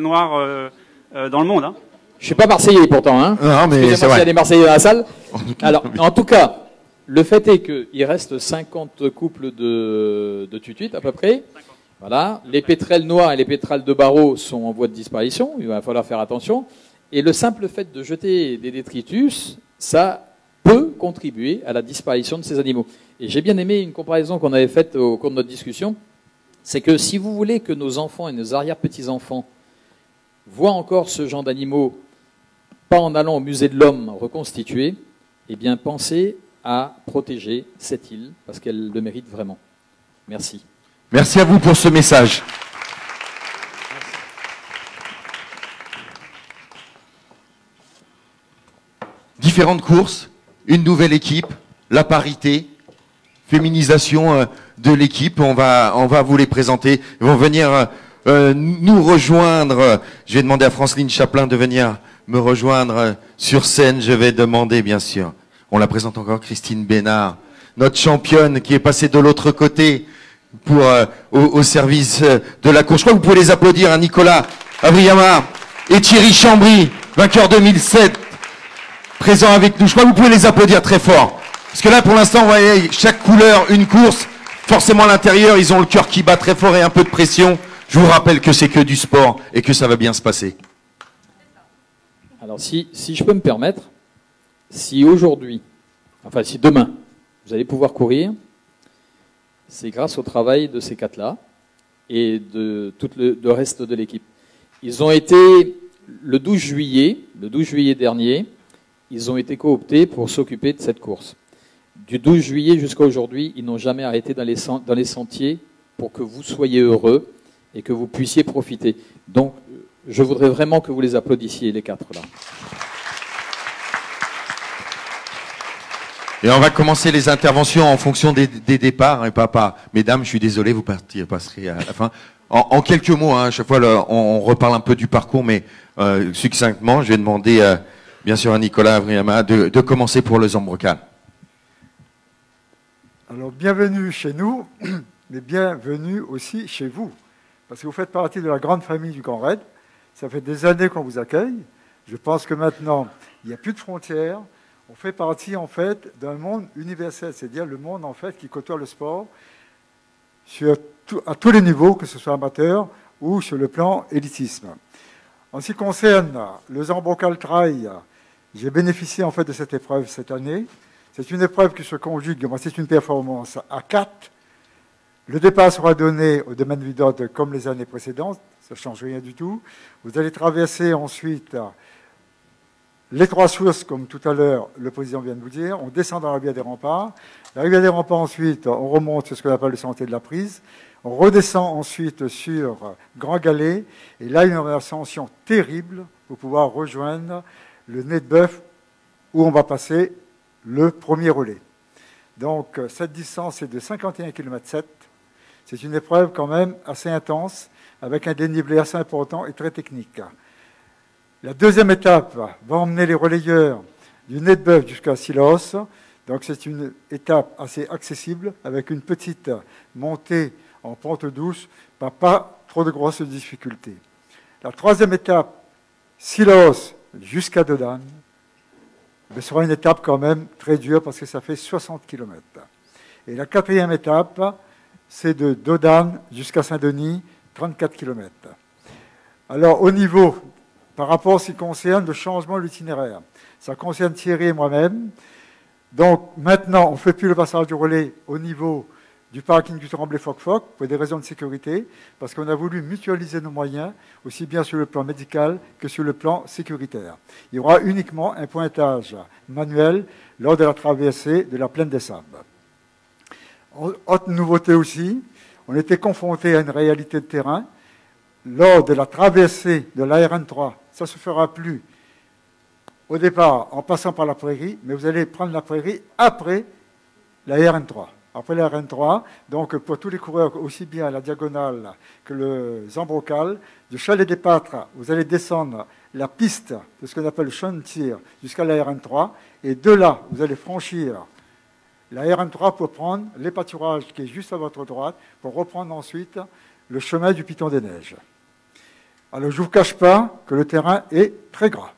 noirs dans le monde. Hein. Je ne suis pas marseillais pourtant. Hein. Non, mais excusez-moi s'il y a des Marseillais dans la salle. Alors, en tout cas, le fait est qu'il reste 50 couples de tutuites à peu près. 50. Voilà. Les pétrels noirs et les pétrels de barreau sont en voie de disparition. Il va falloir faire attention. Et le simple fait de jeter des détritus, ça peut contribuer à la disparition de ces animaux. Et j'ai bien aimé une comparaison qu'on avait faite au cours de notre discussion. C'est que si vous voulez que nos enfants et nos arrière-petits-enfants voient encore ce genre d'animaux, pas en allant au musée de l'homme reconstitué, eh bien pensez à protéger cette île, parce qu'elle le mérite vraiment. Merci. Merci à vous pour ce message. Différentes courses, une nouvelle équipe, la parité, féminisation de l'équipe. On va vous les présenter. Ils vont venir nous rejoindre. Je vais demander à Franceline Chaplin de venir me rejoindre sur scène. Je vais demander, bien sûr, on la présente encore, Christine Bénard, notre championne qui est passée de l'autre côté pour au service de la course. Je crois que vous pouvez les applaudir à Nicolas Avriyama et Thierry Chambry, vainqueur 2007, présent avec nous. Je crois que vous pouvez les applaudir très fort. Parce que là, pour l'instant, vous voyez, chaque couleur, une course. Forcément, à l'intérieur, ils ont le cœur qui bat très fort et un peu de pression. Je vous rappelle que c'est que du sport et que ça va bien se passer. Alors, si je peux me permettre, si aujourd'hui, enfin si demain, vous allez pouvoir courir, c'est grâce au travail de ces 4-là et de tout le reste de l'équipe. Ils ont été, le 12 juillet dernier, ils ont été cooptés pour s'occuper de cette course. Du 12 juillet jusqu'à aujourd'hui, ils n'ont jamais arrêté dans les sentiers pour que vous soyez heureux et que vous puissiez profiter. Donc, je voudrais vraiment que vous les applaudissiez, les 4 là. Et on va commencer les interventions en fonction des départs. Et pas. Mesdames, je suis désolé, vous passerez à la fin. En quelques mots, hein, à chaque fois, on reparle un peu du parcours, mais succinctement, je vais demander, bien sûr, à Nicolas Avriyama de commencer pour le Zambrocal. Alors, bienvenue chez nous, mais bienvenue aussi chez vous, parce que vous faites partie de la grande famille du Grand Raid. Ça fait des années qu'on vous accueille. Je pense que maintenant, il n'y a plus de frontières. On fait partie, en fait, d'un monde universel, c'est-à-dire le monde, en fait, qui côtoie le sport à tous les niveaux, que ce soit amateur ou sur le plan élitisme. En ce qui concerne le Zambrocal Trail, j'ai bénéficié, en fait, de cette épreuve cette année. C'est une épreuve qui se conjugue, c'est une performance à 4. Le départ sera donné au domaine Vidotte comme les années précédentes, ça ne change rien du tout. Vous allez traverser ensuite les 3 sources, comme tout à l'heure le président vient de vous dire. On descend dans la rivière des Remparts. La rivière des Remparts, ensuite, on remonte sur ce qu'on appelle le sentier de la Prise. On redescend ensuite sur Grand Galet. Et là, une ascension terrible pour pouvoir rejoindre le Nez de Bœuf, où on va passer le premier relais. Donc, cette distance est de 51,7 km. C'est une épreuve quand même assez intense, avec un dénivelé assez important et très technique. La deuxième étape va emmener les relayeurs du Nez de Bœuf jusqu'à Silos. Donc, c'est une étape assez accessible, avec une petite montée en pente douce, pas trop de grosses difficultés. La troisième étape, Silos jusqu'à Dodane, ce sera une étape quand même très dure parce que ça fait 60 km. Et la quatrième étape, c'est de Dodane jusqu'à Saint-Denis, 34 km. Alors, au niveau, par rapport à ce qui concerne le changement de l'itinéraire, ça concerne Thierry et moi-même. Donc, maintenant, on ne fait plus le passage du relais au niveau du parking du Tremblay-Foc-Foc pour des raisons de sécurité, parce qu'on a voulu mutualiser nos moyens, aussi bien sur le plan médical que sur le plan sécuritaire. Il y aura uniquement un pointage manuel lors de la traversée de la plaine des Sables. Autre nouveauté aussi, on était confronté à une réalité de terrain. Lors de la traversée de la RN3, ça ne se fera plus au départ en passant par la prairie, mais vous allez prendre la prairie après la RN3. Après la RN3, donc pour tous les coureurs, aussi bien à la diagonale que le Zambrocal, de Chalet-des-Pâtres, vous allez descendre la piste de ce qu'on appelle le champ de tir jusqu'à la RN3, et de là, vous allez franchir la RN3 pour prendre les pâturages qui est juste à votre droite, pour reprendre ensuite le chemin du Piton des Neiges. Alors, je ne vous cache pas que le terrain est très gras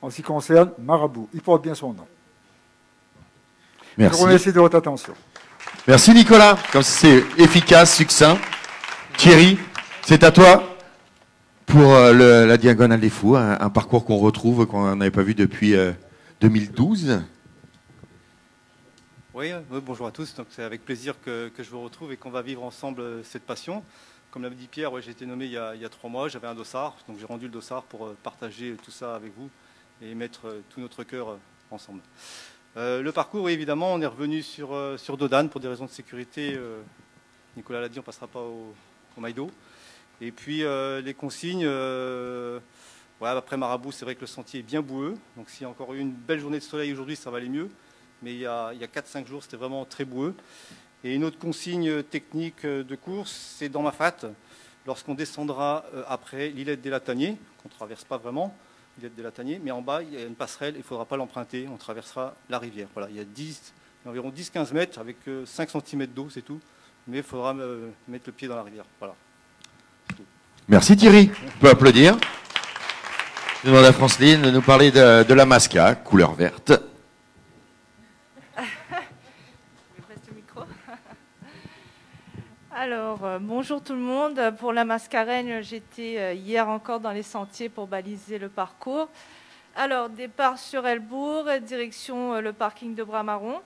en ce qui concerne Marabout. Il porte bien son nom. Merci. Je vous remercie de votre attention. Merci Nicolas, comme c'est efficace, succinct. Thierry, c'est à toi pour la Diagonale des Fous, un parcours qu'on retrouve, qu'on n'avait pas vu depuis 2012. Oui, bonjour à tous. C'est avec plaisir que je vous retrouve et qu'on va vivre ensemble cette passion. Comme l'a dit Pierre, j'ai été nommé il y a 3 mois, j'avais un dossard, donc j'ai rendu le dossard pour partager tout ça avec vous et mettre tout notre cœur ensemble. Le parcours, oui, évidemment, on est revenu sur Dodane pour des raisons de sécurité. Nicolas l'a dit, on ne passera pas au Maïdo. Et puis les consignes, après Marabout, c'est vrai que le sentier est bien boueux. Donc s'il y a encore eu une belle journée de soleil aujourd'hui, ça va aller mieux. Mais il y a 4-5 jours, c'était vraiment très boueux. Et une autre consigne technique de course, c'est dans Mafat, lorsqu'on descendra après l'Illette des Lataniers, qu'on ne traverse pas vraiment, l'Illette des Lataniers, mais en bas, il y a une passerelle, il ne faudra pas l'emprunter, on traversera la rivière. Voilà, il y a environ 10-15 mètres avec 5 cm d'eau, c'est tout, mais il faudra mettre le pied dans la rivière. Voilà. Merci Thierry, on peut applaudir. Je demande à Franceline de nous parler de la Masca, couleur verte. Alors, bonjour tout le monde. Pour la Mascareigne, j'étais hier encore dans les sentiers pour baliser le parcours. Alors, départ sur Elbourg, direction le parking de Bras-Marron.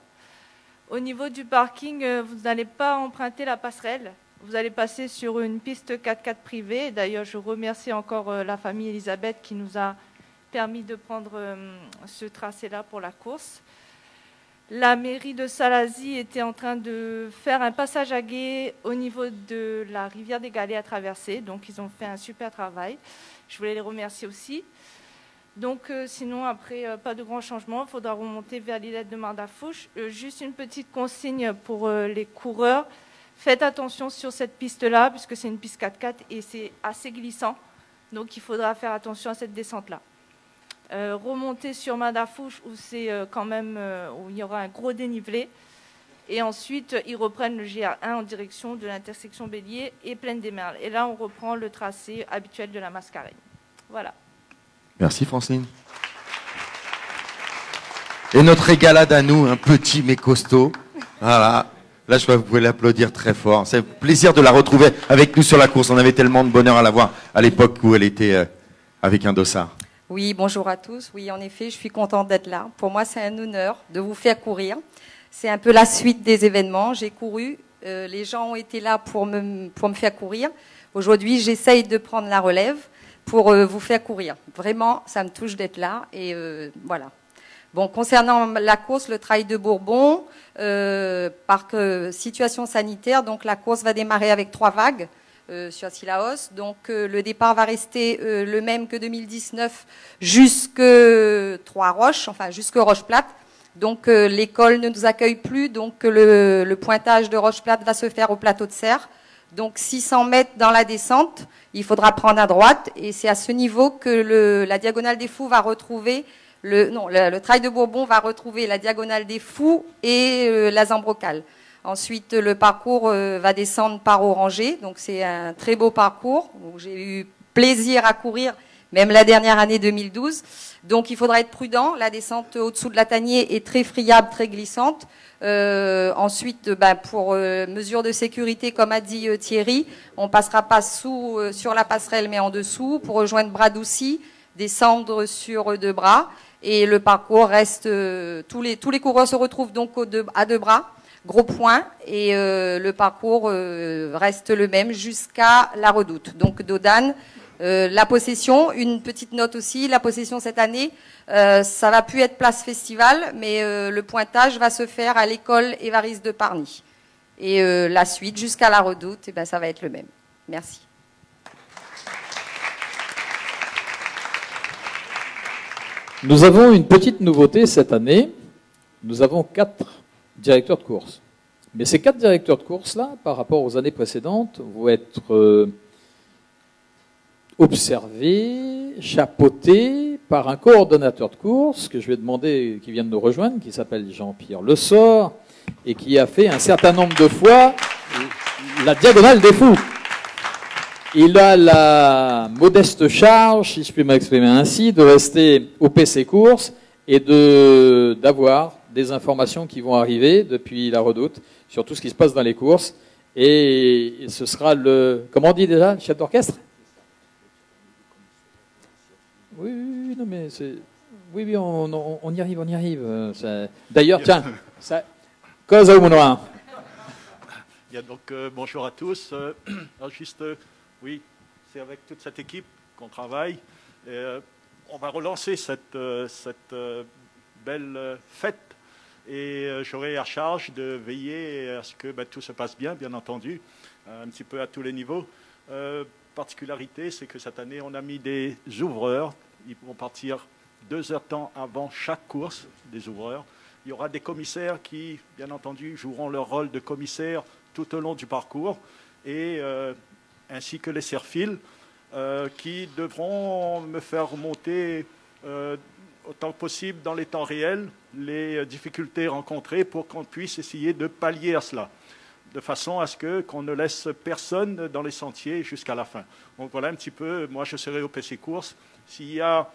Au niveau du parking, vous n'allez pas emprunter la passerelle. Vous allez passer sur une piste 4x4 privée. D'ailleurs, je remercie encore la famille Elisabeth qui nous a permis de prendre ce tracé-là pour la course. La mairie de Salazie était en train de faire un passage à gué au niveau de la rivière des Galets à traverser. Donc, ils ont fait un super travail. Je voulais les remercier aussi. Donc, sinon, après, pas de grands changements. Il faudra remonter vers l'île de Mardafouche. Juste une petite consigne pour les coureurs. Faites attention sur cette piste-là, puisque c'est une piste 4x4 et c'est assez glissant. Donc, il faudra faire attention à cette descente-là. Remonter sur Mardafouche, où c'est quand même où il y aura un gros dénivelé. Et ensuite, ils reprennent le GR1 en direction de l'intersection Bélier et Plaine des Merles. Et là, on reprend le tracé habituel de la Mascareigne. Voilà. Merci Francine. Et notre régalade à nous, un petit mais costaud. Voilà. Là, je crois que vous pouvez l'applaudir très fort. C'est un plaisir de la retrouver avec nous sur la course. On avait tellement de bonheur à la voir à l'époque où elle était avec un dossard. Oui, bonjour à tous. Oui, en effet, je suis contente d'être là. Pour moi, c'est un honneur de vous faire courir. C'est un peu la suite des événements. J'ai couru. Les gens ont été là pour me faire courir. Aujourd'hui, j'essaye de prendre la relève pour vous faire courir. Vraiment, ça me touche d'être là. Et voilà. Bon, concernant la course, le Trail de Bourbon, par situation sanitaire, donc la course va démarrer avec 3 vagues sur Sillaos. Donc le départ va rester le même que 2019 jusque Trois-Roches, enfin jusque Roche-Plate. Donc l'école ne nous accueille plus, donc le pointage de Roche-Plate va se faire au plateau de Serre. Donc 600 mètres dans la descente, il faudra prendre à droite et c'est à ce niveau que la Diagonale des Fous va retrouver le Trail de Bourbon va retrouver la Diagonale des Fous et la Zambrocale. Ensuite, le parcours va descendre par Oranger, donc c'est un très beau parcours où j'ai eu plaisir à courir, même la dernière année 2012. Donc il faudra être prudent. La descente au-dessous de la Tanier est très friable, très glissante. Ensuite, pour mesure de sécurité, comme a dit Thierry, on passera pas sur la passerelle, mais en dessous pour rejoindre Bras-Doucy, descendre sur 2 bras. Et le parcours reste, tous les coureurs se retrouvent donc à 2 bras, gros point, et le parcours reste le même jusqu'à la Redoute. Donc Dodane, la possession, une petite note aussi, la possession cette année, ça va plus être place festival, mais le pointage va se faire à l'école Évariste de Parny. Et la suite jusqu'à la Redoute, ça va être le même. Merci. Nous avons une petite nouveauté cette année. Nous avons 4 directeurs de course. Mais ces 4 directeurs de course-là, par rapport aux années précédentes, vont être observés, chapeautés par un coordonnateur de course que je vais demander, qui vient de nous rejoindre, qui s'appelle Jean-Pierre Lessort, et qui a fait un certain nombre de fois la Diagonale des Fous. Il a la modeste charge, si je puis m'exprimer ainsi, de rester au PC Course et d'avoir des informations qui vont arriver depuis la Redoute sur tout ce qui se passe dans les courses. Et ce sera comment on dit déjà, le chef d'orchestre? Oui, non mais c'est... Oui, on y arrive. D'ailleurs, tiens, cosa uno. Donc, bonjour à tous. Oui, c'est avec toute cette équipe qu'on travaille. On va relancer cette belle fête et j'aurai à charge de veiller à ce que tout se passe bien entendu, un petit peu à tous les niveaux. Particularité, c'est que cette année, on a mis des ouvreurs. Ils vont partir 2 heures de temps avant chaque course, des ouvreurs. Il y aura des commissaires qui, bien entendu, joueront leur rôle de commissaire tout au long du parcours et ainsi que les serfils qui devront me faire remonter autant que possible dans les temps réels les difficultés rencontrées pour qu'on puisse essayer de pallier à cela, de façon à ce qu'on ne laisse personne dans les sentiers jusqu'à la fin. Donc voilà un petit peu, moi je serai au PC Course. S'il y a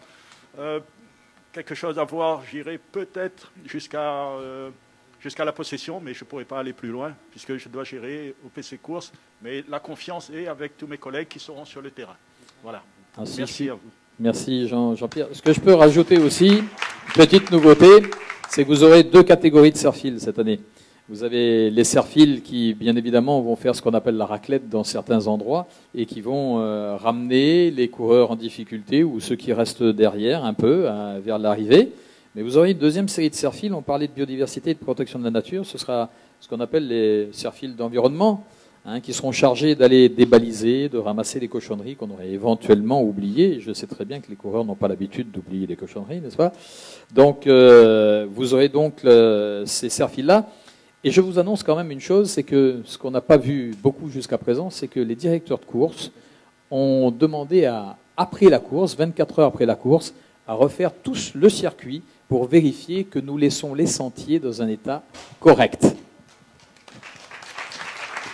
quelque chose à voir, j'irai peut-être jusqu'à la possession, mais je ne pourrai pas aller plus loin, puisque je dois gérer au PC Course. Mais la confiance est avec tous mes collègues qui seront sur le terrain. Voilà. Merci à vous. Merci Jean-Pierre. Ce que je peux rajouter aussi, petite nouveauté, c'est que vous aurez 2 catégories de serfils cette année. Vous avez les serre-files qui, bien évidemment, vont faire ce qu'on appelle la raclette dans certains endroits et qui vont ramener les coureurs en difficulté ou ceux qui restent derrière un peu vers l'arrivée. Mais vous aurez une deuxième série de serre-files. On parlait de biodiversité et de protection de la nature. Ce sera ce qu'on appelle les serre-files d'environnement, qui seront chargés d'aller débaliser, de ramasser les cochonneries qu'on aurait éventuellement oubliées. Je sais très bien que les coureurs n'ont pas l'habitude d'oublier les cochonneries, n'est-ce pas? Donc, vous aurez donc ces serre-files-là. Et je vous annonce quand même une chose, c'est que ce qu'on n'a pas vu beaucoup jusqu'à présent, c'est que les directeurs de course ont demandé après la course, 24 heures après la course, à refaire tous le circuit pour vérifier que nous laissons les sentiers dans un état correct.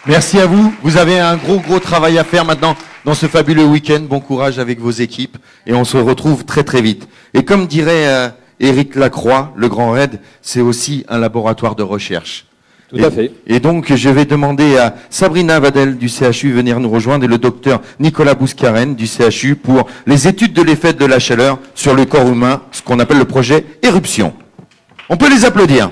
Merci à vous. Vous avez un gros travail à faire maintenant dans ce fabuleux week-end. Bon courage avec vos équipes et on se retrouve très très vite. Et comme dirait Éric Lacroix, le Grand Raid, c'est aussi un laboratoire de recherche. Tout à fait. Et donc, je vais demander à Sabrina Vadel du CHU de venir nous rejoindre et le docteur Nicolas Bouscaren du CHU pour les études de l'effet de la chaleur sur le corps humain, ce qu'on appelle le projet Éruption. On peut les applaudir.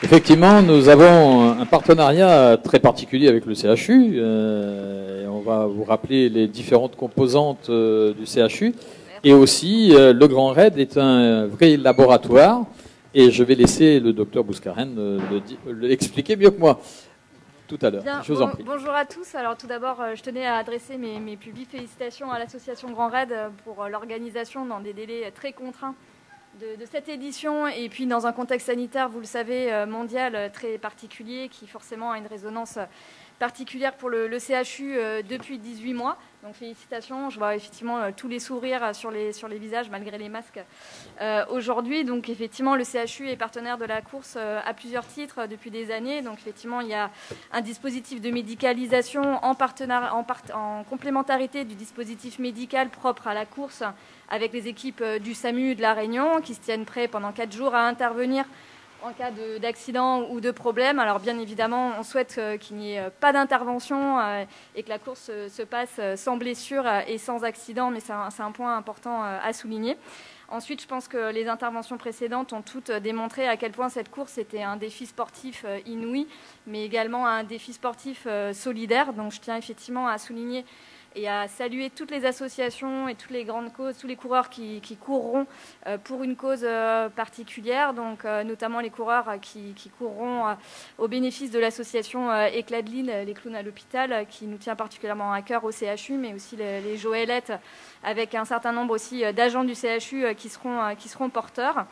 Effectivement, nous avons un partenariat très particulier avec le CHU. On va vous rappeler les différentes composantes du CHU. Et aussi, le Grand Raid est un vrai laboratoire. Et je vais laisser le docteur Bouscaren l'expliquer mieux que moi tout à l'heure. Je vous en prie. Bonjour à tous. Alors tout d'abord, je tenais à adresser mes plus vives félicitations à l'association Grand Raid pour l'organisation dans des délais très contraints de cette édition. Et puis dans un contexte sanitaire, vous le savez, mondial très particulier, qui forcément a une résonance particulière pour le CHU depuis 18 mois. Donc félicitations, je vois effectivement tous les sourires sur les visages malgré les masques aujourd'hui. Donc effectivement, le CHU est partenaire de la course à plusieurs titres depuis des années. Donc effectivement, il y a un dispositif de médicalisation en complémentarité du dispositif médical propre à la course avec les équipes du SAMU de La Réunion qui se tiennent prêts pendant 4 jours à intervenir en cas d'accident ou de problème. Alors bien évidemment, on souhaite qu'il n'y ait pas d'intervention et que la course se passe sans blessure et sans accident, mais c'est un point important à souligner. Ensuite, je pense que les interventions précédentes ont toutes démontré à quel point cette course était un défi sportif inouï, mais également un défi sportif solidaire. Donc je tiens effectivement à souligner et à saluer toutes les associations et toutes les grandes causes, tous les coureurs qui courront pour une cause particulière, donc notamment les coureurs qui courront au bénéfice de l'association Éclat de Lille, les clowns à l'hôpital, qui nous tient particulièrement à cœur au CHU, mais aussi les Joëlettes, avec un certain nombre aussi d'agents du CHU qui seront porteurs.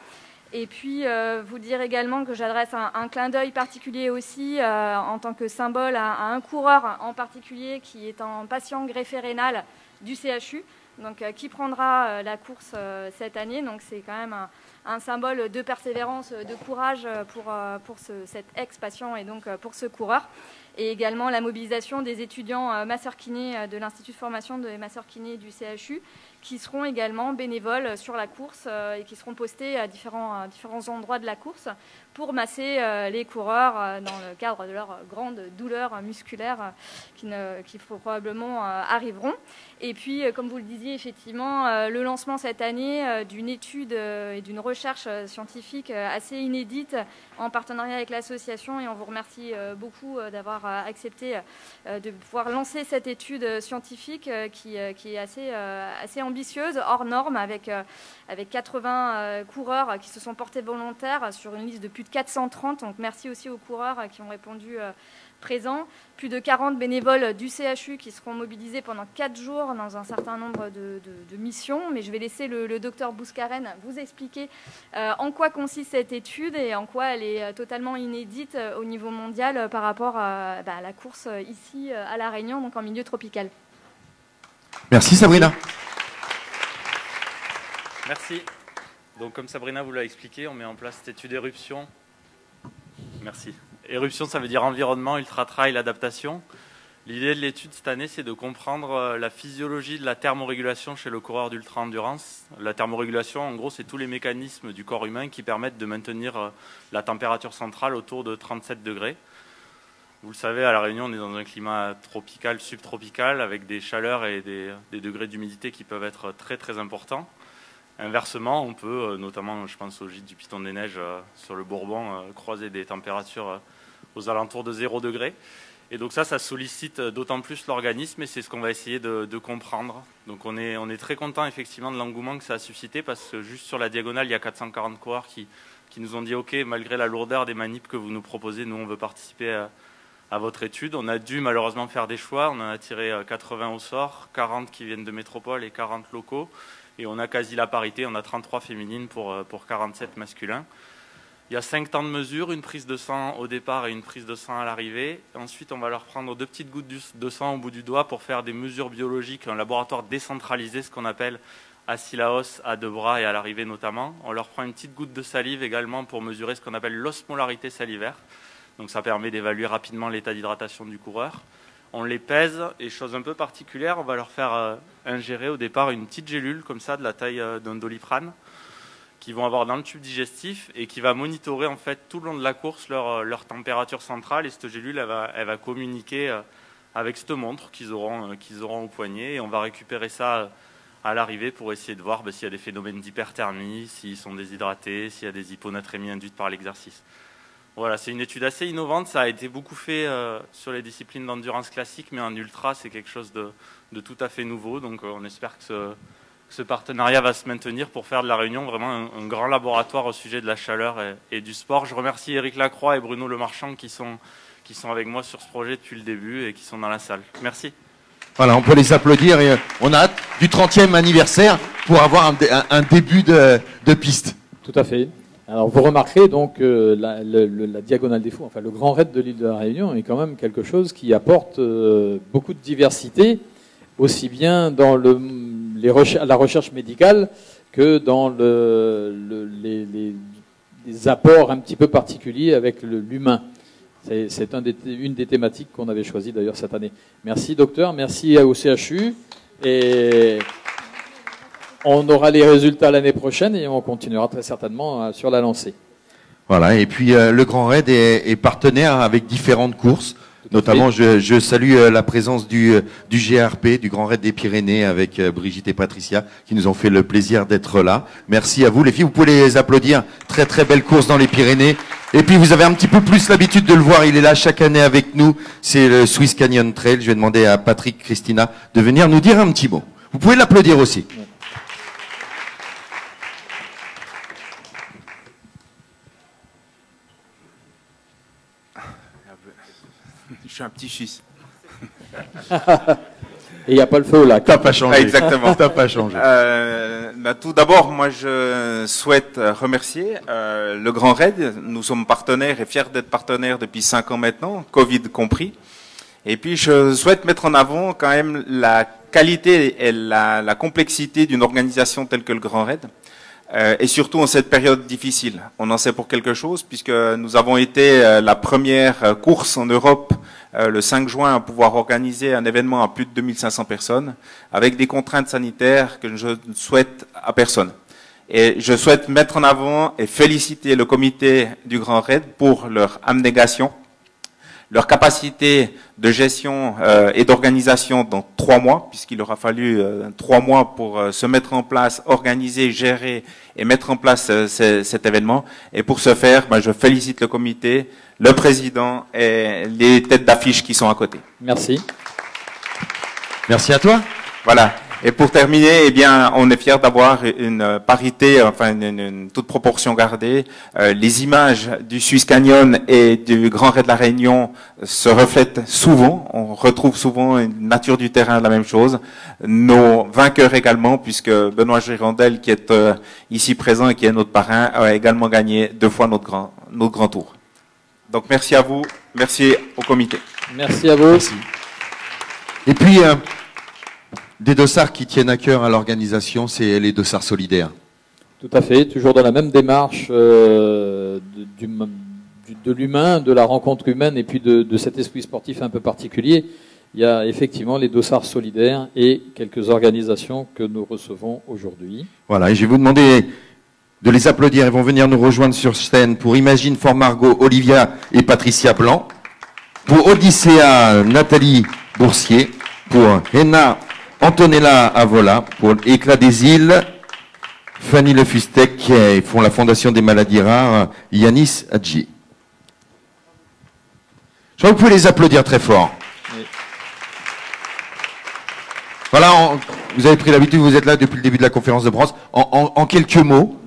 Et puis, vous dire également que j'adresse un clin d'œil particulier aussi en tant que symbole à un coureur en particulier qui est un patient greffé rénal du CHU, donc qui prendra la course cette année. Donc c'est quand même un symbole de persévérance, de courage pour cet ex-patient et donc pour ce coureur. Et également la mobilisation des étudiants masseurs-kinés de l'Institut de formation de masseurs-kinés du CHU, qui seront également bénévoles sur la course et qui seront postés à différents endroits de la course pour masser les coureurs dans le cadre de leurs grandes douleurs musculaires qui probablement arriveront. Et puis, comme vous le disiez, effectivement, le lancement cette année d'une étude et d'une recherche scientifique assez inédite en partenariat avec l'association, et on vous remercie beaucoup d'avoir accepté de pouvoir lancer cette étude scientifique qui est assez ambitieuse, hors norme, avec 80 coureurs qui se sont portés volontaires sur une liste de plus de 430. Donc merci aussi aux coureurs qui ont répondu présents. Plus de 40 bénévoles du CHU qui seront mobilisés pendant 4 jours dans un certain nombre de missions. Mais je vais laisser le docteur Bouscaren vous expliquer en quoi consiste cette étude et en quoi elle est totalement inédite au niveau mondial par rapport à la course ici à La Réunion, donc en milieu tropical. Merci Sabrina. Merci. Donc comme Sabrina vous l'a expliqué, on met en place cette étude éruption. Merci. Éruption, ça veut dire environnement, ultra-trail, adaptation. L'idée de l'étude cette année, c'est de comprendre la physiologie de la thermorégulation chez le coureur d'ultra-endurance. La thermorégulation, en gros, c'est tous les mécanismes du corps humain qui permettent de maintenir la température centrale autour de 37 degrés. Vous le savez, à La Réunion, on est dans un climat tropical, subtropical, avec des chaleurs et des degrés d'humidité qui peuvent être très très importants. Inversement, on peut, notamment je pense au gîte du Piton des Neiges sur le Bourbon, croiser des températures aux alentours de 0 degré. Et donc ça sollicite d'autant plus l'organisme et c'est ce qu'on va essayer de comprendre. Donc on est très content effectivement de l'engouement que ça a suscité parce que juste sur la diagonale, il y a 440 coureurs qui nous ont dit « Ok, malgré la lourdeur des manips que vous nous proposez, nous on veut participer à votre étude ». On a dû malheureusement faire des choix. On en a tiré 80 au sort, 40 qui viennent de métropole et 40 locaux. Et on a quasi la parité, on a 33 féminines pour 47 masculins. Il y a 5 temps de mesure, une prise de sang au départ et une prise de sang à l'arrivée. Ensuite, on va leur prendre 2 petites gouttes de sang au bout du doigt pour faire des mesures biologiques, un laboratoire décentralisé, ce qu'on appelle à Sillaos, à deux bras et à l'arrivée notamment. On leur prend une petite goutte de salive également pour mesurer ce qu'on appelle l'osmolarité salivaire. Donc ça permet d'évaluer rapidement l'état d'hydratation du coureur. On les pèse et chose un peu particulière, on va leur faire ingérer au départ une petite gélule comme ça de la taille d'un Doliprane qu'ils vont avoir dans le tube digestif et qui va monitorer en fait tout le long de la course leur température centrale et cette gélule elle va communiquer avec cette montre qu'ils auront au poignet et on va récupérer ça à l'arrivée pour essayer de voir s'il y a des phénomènes d'hyperthermie, s'ils sont déshydratés, s'il y a des hyponatrémies induites par l'exercice. Voilà, c'est une étude assez innovante, ça a été beaucoup fait sur les disciplines d'endurance classique, mais en ultra c'est quelque chose de tout à fait nouveau, donc on espère que ce partenariat va se maintenir pour faire de la Réunion vraiment un grand laboratoire au sujet de la chaleur et du sport. Je remercie Éric Lacroix et Bruno Lemarchand qui sont avec moi sur ce projet depuis le début et qui sont dans la salle. Merci. Voilà, on peut les applaudir et on a hâte du 30e anniversaire pour avoir un début de piste. Tout à fait. Alors vous remarquerez donc la Diagonale des Fous, enfin le Grand Raid de l'île de la Réunion est quand même quelque chose qui apporte beaucoup de diversité, aussi bien dans la recherche médicale que dans les apports un petit peu particuliers avec l'humain. C'est une des thématiques qu'on avait choisies d'ailleurs cette année. Merci docteur, merci au CHU et on aura les résultats l'année prochaine et on continuera très certainement sur la lancée. Voilà, et puis le Grand Raid est partenaire avec différentes courses. Notamment, je salue la présence du GRP, du Grand Raid des Pyrénées, avec Brigitte et Patricia, qui nous ont fait le plaisir d'être là. Merci à vous, les filles. Vous pouvez les applaudir. Très, très belle course dans les Pyrénées. Et puis, vous avez un petit peu plus l'habitude de le voir. Il est là chaque année avec nous. C'est le Swiss Canyon Trail. Je vais demander à Patrick, Christina, de venir nous dire un petit mot. Vous pouvez l'applaudir aussi. Je suis un petit Suisse. Et il n'y a pas le feu là. T'as pas changé. Exactement. T'as pas changé. Tout d'abord, moi, je souhaite remercier le Grand Raid. Nous sommes partenaires et fiers d'être partenaires depuis 5 ans maintenant, Covid compris. Et puis, je souhaite mettre en avant quand même la qualité et la complexité d'une organisation telle que le Grand Raid. Et surtout en cette période difficile. On en sait pour quelque chose, puisque nous avons été la première course en Europe le 5 juin à pouvoir organiser un événement à plus de 2500 personnes, avec des contraintes sanitaires que je ne souhaite à personne. Et je souhaite mettre en avant et féliciter le comité du Grand Raid pour leur abnégation, leur capacité de gestion et d'organisation dans 3 mois, puisqu'il aura fallu 3 mois pour se mettre en place, organiser, gérer et mettre en place cet événement. Et pour ce faire, je félicite le comité, le président et les têtes d'affiche qui sont à côté. Merci. Merci à toi. Voilà. Et pour terminer, on est fiers d'avoir une parité, enfin une toute proportion gardée. Les images du Swiss Canyon et du Grand Raid de la Réunion se reflètent souvent. On retrouve souvent une nature du terrain la même chose. Nos vainqueurs également, puisque Benoît Girondel, qui est ici présent et qui est notre parrain, a également gagné 2 fois notre grand tour. Donc merci à vous, merci au comité. Merci à vous. Merci. Et puis des dossards qui tiennent à cœur à l'organisation, c'est les dossards solidaires. Tout à fait, toujours dans la même démarche de l'humain, de la rencontre humaine et puis de cet esprit sportif un peu particulier. Il y a effectivement les dossards solidaires et quelques organisations que nous recevons aujourd'hui. Voilà, et je vais vous demander de les applaudir. Ils vont venir nous rejoindre sur scène pour Imagine for Margot, Olivia et Patricia Blanc. Pour Odyssea, Nathalie Boursier. Pour Henna, Antonella Avola. Pour Éclat des îles, Fanny Le Fustec et font la Fondation des maladies rares, Yanis Hadji. Je crois que vous pouvez les applaudir très fort. Oui. Voilà, vous avez pris l'habitude, vous êtes là depuis le début de la conférence de presse. En quelques mots,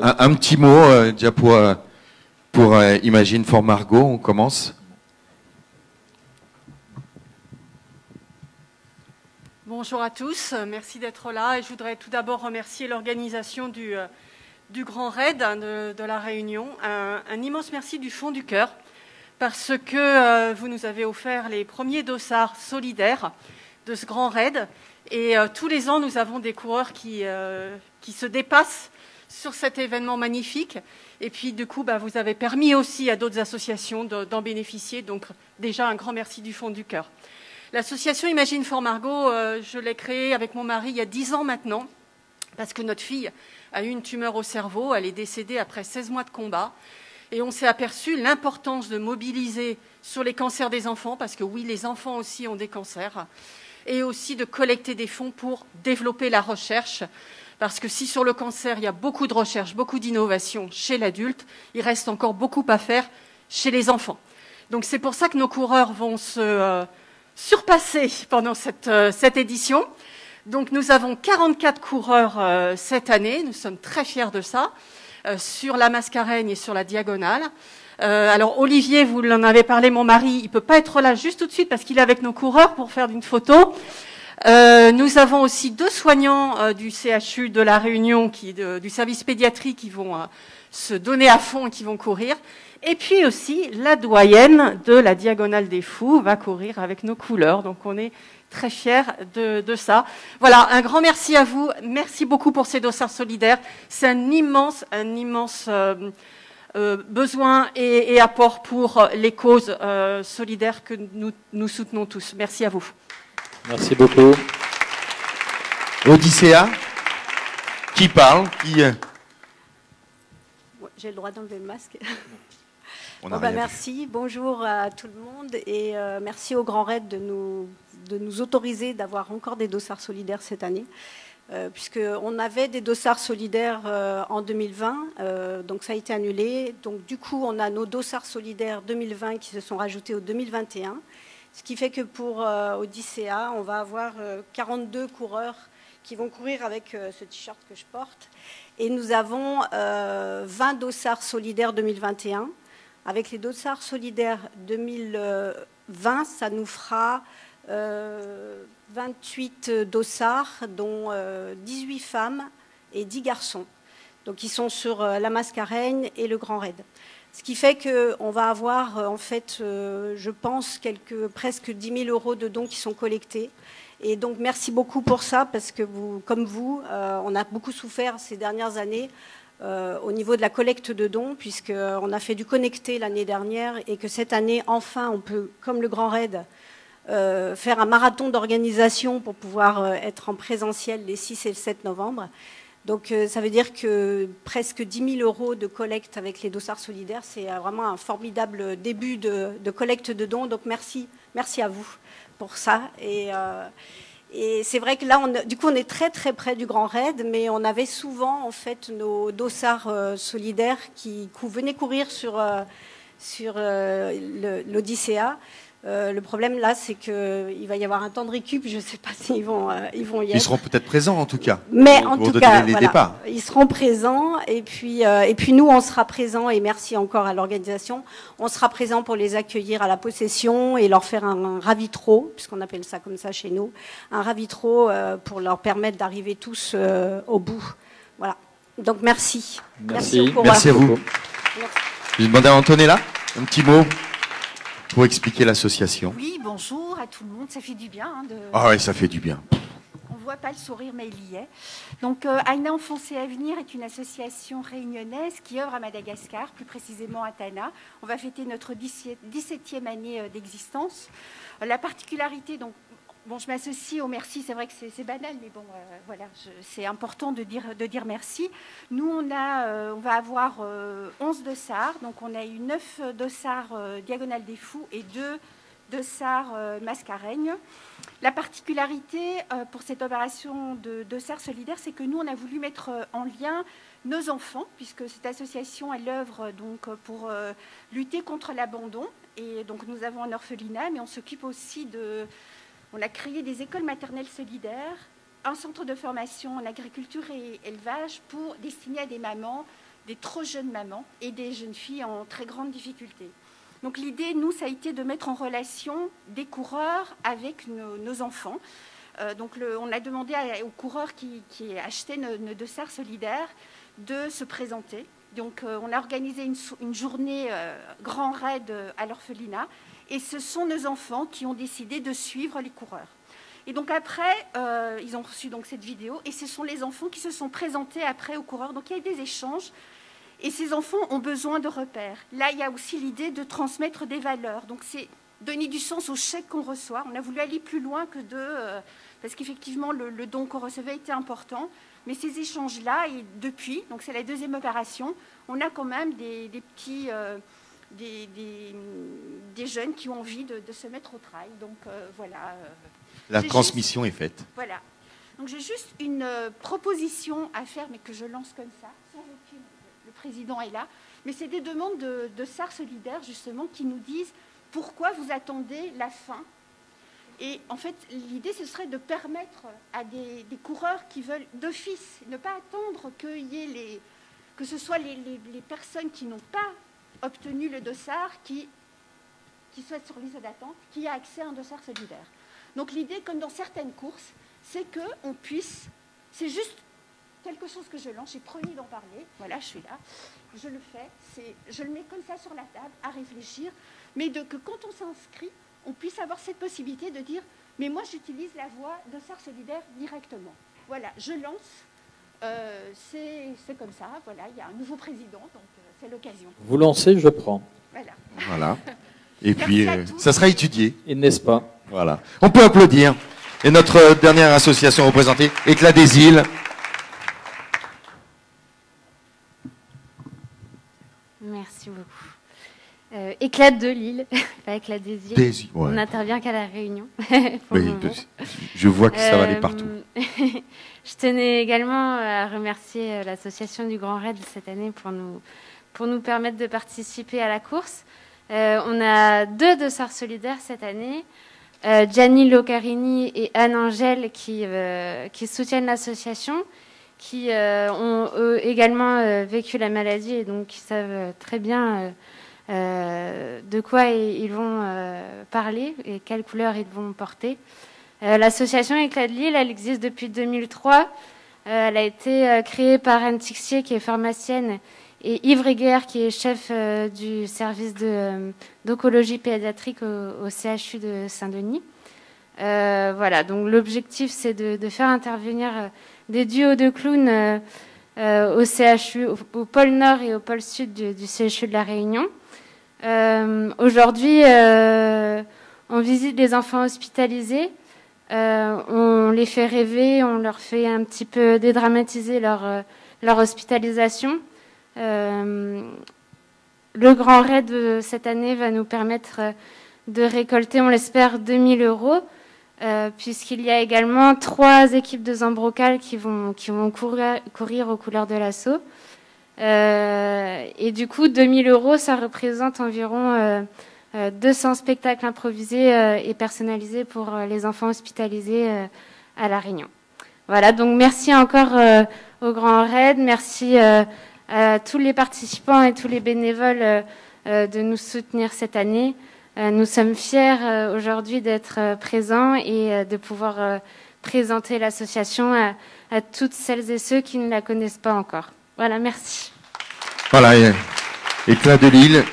un petit mot déjà pour Imagine for Margot, on commence. Bonjour à tous, merci d'être là. Et je voudrais tout d'abord remercier l'organisation du Grand Raid de la Réunion. Un immense merci du fond du cœur, parce que vous nous avez offert les premiers dossards solidaires de ce Grand Raid. Et tous les ans, nous avons des coureurs qui se dépassent sur cet événement magnifique. Et puis, du coup, vous avez permis aussi à d'autres associations d'en bénéficier. Donc, déjà, un grand merci du fond du cœur. L'association Imagine for Margot, je l'ai créée avec mon mari il y a 10 ans maintenant, parce que notre fille a eu une tumeur au cerveau. Elle est décédée après 16 mois de combat. Et on s'est aperçu l'importance de mobiliser sur les cancers des enfants, parce que oui, les enfants aussi ont des cancers, et aussi de collecter des fonds pour développer la recherche. Parce que si sur le cancer, il y a beaucoup de recherche, beaucoup d'innovation chez l'adulte, il reste encore beaucoup à faire chez les enfants. Donc c'est pour ça que nos coureurs vont se surpasser pendant cette édition. Donc nous avons 44 coureurs cette année, nous sommes très fiers de ça, sur la Mascareigne et sur la Diagonale. Alors Olivier, vous en avez parlé, mon mari, il ne peut pas être là juste tout de suite parce qu'il est avec nos coureurs pour faire une photo. Nous avons aussi 2 soignants du CHU de la Réunion, du service pédiatrie, qui vont se donner à fond et qui vont courir. Et puis aussi, la doyenne de la Diagonale des Fous va courir avec nos couleurs. Donc on est très fiers de ça. Voilà, un grand merci à vous. Merci beaucoup pour ces dossards solidaires. C'est un immense besoin et apport pour les causes solidaires que nous soutenons tous. Merci à vous. Merci beaucoup. Odyssea, qui parle, J'ai le droit d'enlever le masque. Merci. Bonjour à tout le monde et merci au Grand Raid de nous autoriser d'avoir encore des dossards solidaires cette année. Puisqu'on avait des dossards solidaires en 2020, donc ça a été annulé. Donc du coup, on a nos dossards solidaires 2020 qui se sont rajoutés au 2021. Ce qui fait que pour Odyssea, on va avoir 42 coureurs qui vont courir avec ce t-shirt que je porte. Et nous avons 20 dossards solidaires 2021. Avec les dossards solidaires 2020, ça nous fera 28 dossards, dont 18 femmes et 10 garçons. Donc ils sont sur la Mascareigne et le Grand Raid. Ce qui fait qu'on va avoir, en fait, je pense, presque 10 000 euros de dons qui sont collectés. Et donc, merci beaucoup pour ça, parce que comme vous, on a beaucoup souffert ces dernières années au niveau de la collecte de dons, puisqu'on a fait du connecté l'année dernière, et que cette année, enfin, on peut, comme le Grand Raid, faire un marathon d'organisation pour pouvoir être en présentiel les 6 et le 7 novembre. Donc ça veut dire que presque 10 000 euros de collecte avec les dossards solidaires, c'est vraiment un formidable début de collecte de dons. Donc merci à vous pour ça. Et c'est vrai que là, du coup, on est très très près du Grand Raid, mais on avait souvent en fait nos dossards solidaires qui venaient courir sur l'Odyssea. Le problème là, c'est qu'il va y avoir un temps de récup. Je ne sais pas s'ils vont y être. Ils seront peut-être présents en tout cas. Mais en tout cas, les départs. Ils seront présents. Et puis nous, on sera présents. Et merci encore à l'organisation. On sera présents pour les accueillir à la possession et leur faire un ravitro, puisqu'on appelle ça comme ça chez nous, un ravitro pour leur permettre d'arriver tous au bout. Voilà. Donc merci. Merci à vous. Je vais demander à Antonella un petit mot pour expliquer l'association. Oui, bonjour à tout le monde. Ça fait du bien. Ah oui, ça fait du bien. On ne voit pas le sourire, mais il y est. Donc, Aina Enfance et Avenir est une association réunionnaise qui œuvre à Madagascar, plus précisément à Tana. On va fêter notre 17e année d'existence. La particularité, donc, bon, je m'associe au merci, c'est vrai que c'est banal, mais bon, voilà, c'est important de dire merci. Nous, on va avoir 11 dossards, donc on a eu 9 dossards Diagonale des Fous et 2 Dossard-Mascareigne. La particularité pour cette opération de Dossard solidaire, c'est que nous, on a voulu mettre en lien nos enfants, puisque cette association, elle œuvre donc pour lutter contre l'abandon. Et donc nous avons un orphelinat, mais on s'occupe aussi de... On a créé des écoles maternelles solidaires, un centre de formation en agriculture et élevage pour destiné à des mamans, des trop jeunes mamans et des jeunes filles en très grande difficulté. Donc l'idée, nous, ça a été de mettre en relation des coureurs avec nos enfants. On a demandé aux coureurs qui achetaient nos Dossards solidaires de se présenter. Donc on a organisé une journée grand raid à l'orphelinat et ce sont nos enfants qui ont décidé de suivre les coureurs. Et donc après, ils ont reçu donc cette vidéo et ce sont les enfants qui se sont présentés après aux coureurs. Donc il y a eu des échanges et ces enfants ont besoin de repères. Là, il y a aussi l'idée de transmettre des valeurs. Donc c'est donner du sens au chèque qu'on reçoit. On a voulu aller plus loin que parce qu'effectivement, le don qu'on recevait était important. Mais ces échanges-là, et depuis, donc c'est la deuxième opération, on a quand même des petits... Des jeunes qui ont envie de se mettre au trail. Donc voilà. La transmission est faite. Voilà. Donc j'ai juste une proposition à faire, mais que je lance comme ça, sans aucune. Le président est là. Mais c'est des demandes de SAR Solidaire, justement, qui nous disent pourquoi vous attendez la fin. Et en fait, l'idée, ce serait de permettre à des coureurs qui veulent d'office, ne pas attendre que ce soit les personnes qui n'ont pas obtenu le dossard, qui souhaitent sur liste d'attente, qui a accès à un dossard solidaire. Donc l'idée, comme dans certaines courses, c'est qu'on puisse, c'est juste quelque chose que je lance, j'ai promis d'en parler, voilà, je suis là, je le fais, je le mets comme ça sur la table, à réfléchir, mais que quand on s'inscrit, on puisse avoir cette possibilité de dire, mais moi j'utilise la voie dossard solidaire directement. Voilà, je lance, c'est comme ça, voilà, il y a un nouveau président, donc c'est l'occasion. Vous lancez, je prends. Voilà. Voilà. Et puis, ça sera étudié. Et n'est-ce pas? Voilà. On peut applaudir. Et notre dernière association représentée, Éclat des îles. Merci beaucoup. Éclat de l'île, pas Éclat des îles. Des îles, ouais. On n'intervient qu'à la Réunion. Oui, je vois que ça va aller partout. Je tenais également à remercier l'association du Grand Raid cette année pour nous permettre de participer à la course. On a 2 dossards solidaires cette année. Gianni Locarini et Anne Angèle qui soutiennent l'association, qui ont également vécu la maladie et donc qui savent très bien de quoi ils vont parler et quelle couleur ils vont porter. L'association Éclat de l'île, elle existe depuis 2003. Elle a été créée par Anne Tixier, qui est pharmacienne, et Yves Reguer, qui est chef du service d'oncologie pédiatrique au CHU de Saint-Denis. Voilà, donc l'objectif, c'est de faire intervenir des duos de clowns au CHU, au pôle Nord et au pôle Sud du CHU de la Réunion. Aujourd'hui, on visite les enfants hospitalisés. On les fait rêver, on leur fait un petit peu dédramatiser leur hospitalisation. Le Grand Raid cette année va nous permettre de récolter, on l'espère, 2 000 €, puisqu'il y a également 3 équipes de Zambrocal qui vont courir aux couleurs de l'assaut. Et du coup, 2 000 €, ça représente environ 200 spectacles improvisés et personnalisés pour les enfants hospitalisés à La Réunion. Voilà, donc merci encore au Grand Raid, merci à tous les participants et tous les bénévoles de nous soutenir cette année. Nous sommes fiers aujourd'hui d'être présents et de pouvoir présenter l'association à toutes celles et ceux qui ne la connaissent pas encore. Voilà, merci. Voilà, Éclat de l'île,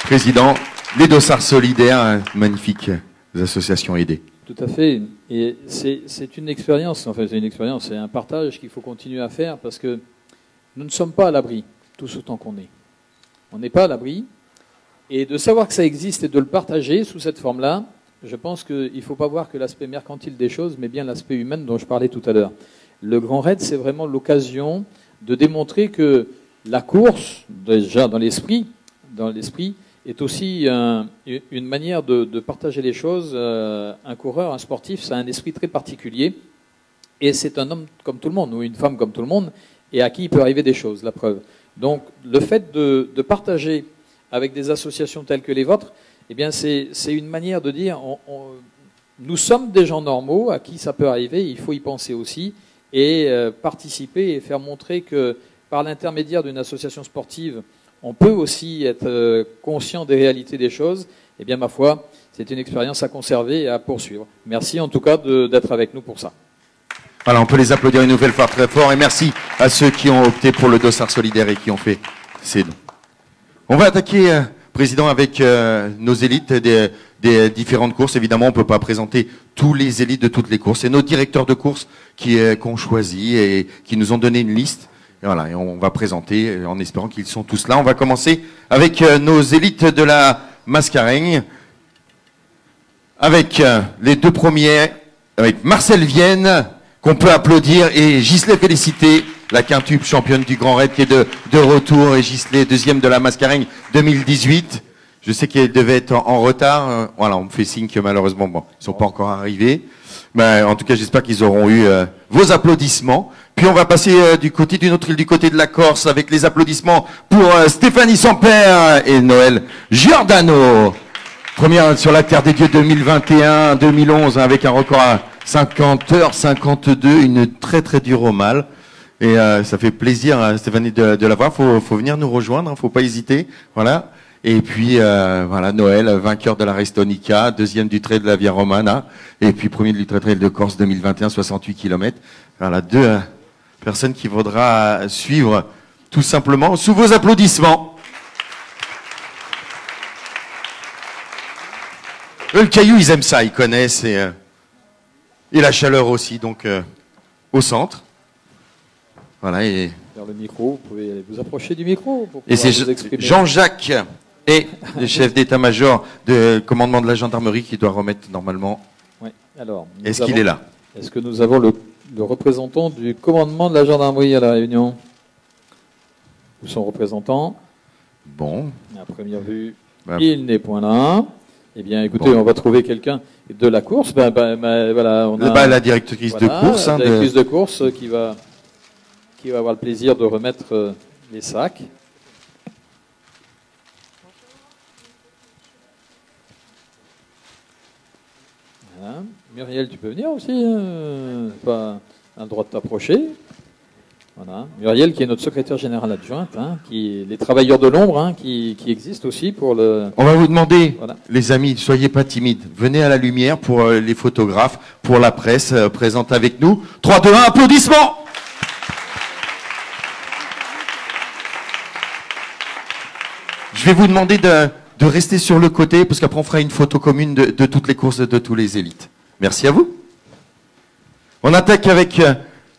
président. Les dossards solidaires, magnifiques associations aidées. Tout à fait. Et c'est une expérience, en fait, c'est un partage qu'il faut continuer à faire parce que nous ne sommes pas à l'abri, tous autant qu'on est. On n'est pas à l'abri. Et de savoir que ça existe et de le partager sous cette forme-là, je pense qu'il ne faut pas voir que l'aspect mercantile des choses, mais bien l'aspect humain dont je parlais tout à l'heure. Le Grand Raid, c'est vraiment l'occasion de démontrer que la course, déjà dans l'esprit, est aussi une manière de partager les choses. Un coureur, un sportif, ça a un esprit très particulier. Et c'est un homme comme tout le monde, ou une femme comme tout le monde, et à qui il peut arriver des choses, la preuve. Donc le fait de partager avec des associations telles que les vôtres, eh bien c'est une manière de dire nous sommes des gens normaux à qui ça peut arriver, il faut y penser aussi, et participer et faire montrer que par l'intermédiaire d'une association sportive, on peut aussi être conscient des réalités des choses. Eh bien ma foi, c'est une expérience à conserver et à poursuivre. Merci en tout cas d'être avec nous pour ça. Voilà, on peut les applaudir une nouvelle fois très fort et merci à ceux qui ont opté pour le dossard solidaire et qui ont fait ces dons. On va attaquer, Président, avec nos élites des différentes courses. Évidemment, on ne peut pas présenter tous les élites de toutes les courses. C'est nos directeurs de course qui ont choisi et qui nous ont donné une liste. Et voilà, et on va présenter en espérant qu'ils sont tous là. On va commencer avec nos élites de la Mascareigne, avec les deux premiers, avec Marcel Vienne, qu'on peut applaudir, et Gisley Félicité, la quintuple championne du Grand Raid qui est de retour, et Gisley, deuxième de la Mascareigne 2018. Je sais qu'elle devait être en retard. Voilà, on me fait signe que malheureusement, bon, ils sont pas encore arrivés. Mais en tout cas, j'espère qu'ils auront eu vos applaudissements. Puis on va passer du côté d'une autre île, du côté de la Corse, avec les applaudissements pour Stéphanie Sampère et Noël Giordano. Première sur la Terre des Dieux 2021-2011, avec un record à 50h52, une très très dure au mal. Et ça fait plaisir, Stéphanie, de la voir. Faut venir nous rejoindre, hein, faut pas hésiter. Voilà. Et puis voilà, Noël, vainqueur de la Restonica, deuxième du Trail de la Via Romana, et puis premier du Trail de Corse 2021, 68 km. Voilà, deux personnes qu'il faudra suivre tout simplement sous vos applaudissements. Le caillou, ils aiment ça, ils connaissent, et la chaleur aussi, donc au centre. Voilà, et vers le micro, vous pouvez vous approcher du micro. Pour et c'est vous exprimer. Jean-Jacques et le chef d'état-major de commandement de la gendarmerie qui doit remettre normalement. Oui. Alors, est-ce qu'il est là? Est-ce que nous avons le représentant du commandement de la gendarmerie à la Réunion? Ou son représentant? Bon. À première vue, il n'est point là. Eh bien, écoutez, on va trouver quelqu'un de la course. Voilà, on a la directrice de course. La directrice de course qui va avoir le plaisir de remettre les sacs. Voilà. Muriel, tu peux venir aussi. Pas un droit de t'approcher. Voilà. Muriel, qui est notre secrétaire générale adjointe, les travailleurs de l'ombre, qui existent aussi pour le... On va vous demander, voilà. Les amis, soyez pas timides. Venez à la lumière pour les photographes, pour la presse présente avec nous. 3, 2, 1, applaudissements! Je vais vous demander de rester sur le côté, parce qu'après on fera une photo commune de toutes les courses de tous les élites. Merci à vous. On attaque avec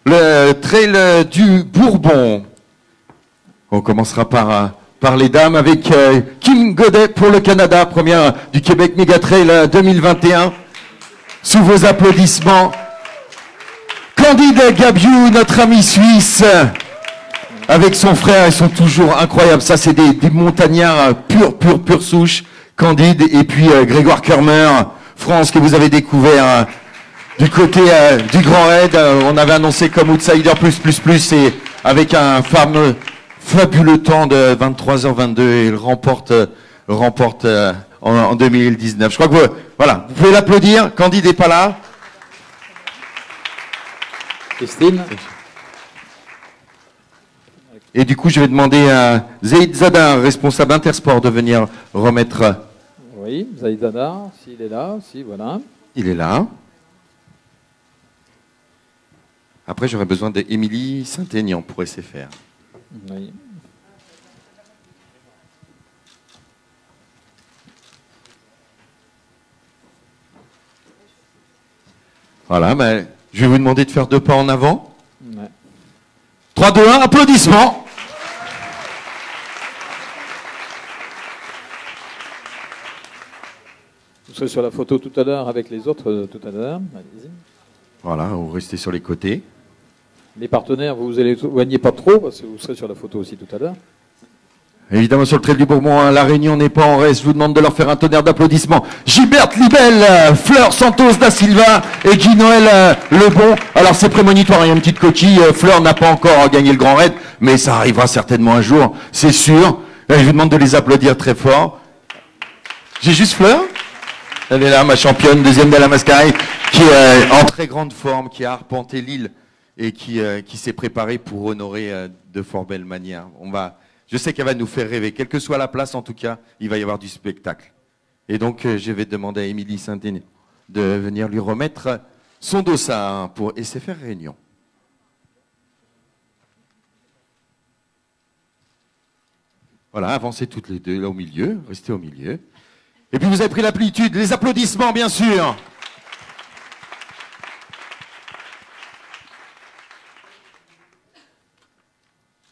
le Trail du Bourbon. On commencera par les dames avec Kim Godet pour le Canada, première du Québec Méga Trail 2021. Sous vos applaudissements, Candide Gabiou, notre ami suisse, avec son frère, ils sont toujours incroyables. Ça, c'est des montagnards pure souche. Candide et puis Grégoire Kermer, France, que vous avez découvert du côté du Grand Raid. On avait annoncé comme outsider plus et avec un fabuleux temps de 23h22 et il remporte en 2019. Je crois que vous pouvez l'applaudir. Candide n'est pas là. Christine. Et du coup, je vais demander à Zaïd Zadar, responsable Intersport, de venir remettre... Oui, Zaïd Zadar, s'il est là, si, voilà. Il est là. Après, j'aurais besoin d'Émilie Saint-Aignan pour SFR. Oui. Voilà, je vais vous demander de faire 2 pas en avant. Ouais. 3, 2, 1, applaudissements. Vous serez sur la photo tout à l'heure avec les autres tout à l'heure. Allez-y. Voilà, vous restez sur les côtés. Les partenaires, vous éloignez pas trop parce que vous serez sur la photo aussi tout à l'heure. Évidemment, sur le trail du Bourbon, hein, la Réunion n'est pas en reste. Je vous demande de leur faire un tonnerre d'applaudissements. Gilberte Libel, Fleur Santos da Silva et Guy Noël Lebon. Alors, c'est prémonitoire, il y a une petite coquille. Fleur n'a pas encore gagné le Grand Raid, mais ça arrivera certainement un jour, c'est sûr. Je vous demande de les applaudir très fort. J'ai juste Fleur. Elle est là, ma championne, deuxième de la Mascarade, qui est en très grande forme, qui a arpenté l'île et qui s'est préparée pour honorer de fort belle manière. Je sais qu'elle va nous faire rêver. Quelle que soit la place, en tout cas, il va y avoir du spectacle. Et donc, je vais demander à Émilie Saint-Denis de venir lui remettre son dossard pour SFR Réunion. Voilà, avancez toutes les deux là au milieu, restez au milieu. Et puis vous avez pris l'amplitude, les applaudissements bien sûr.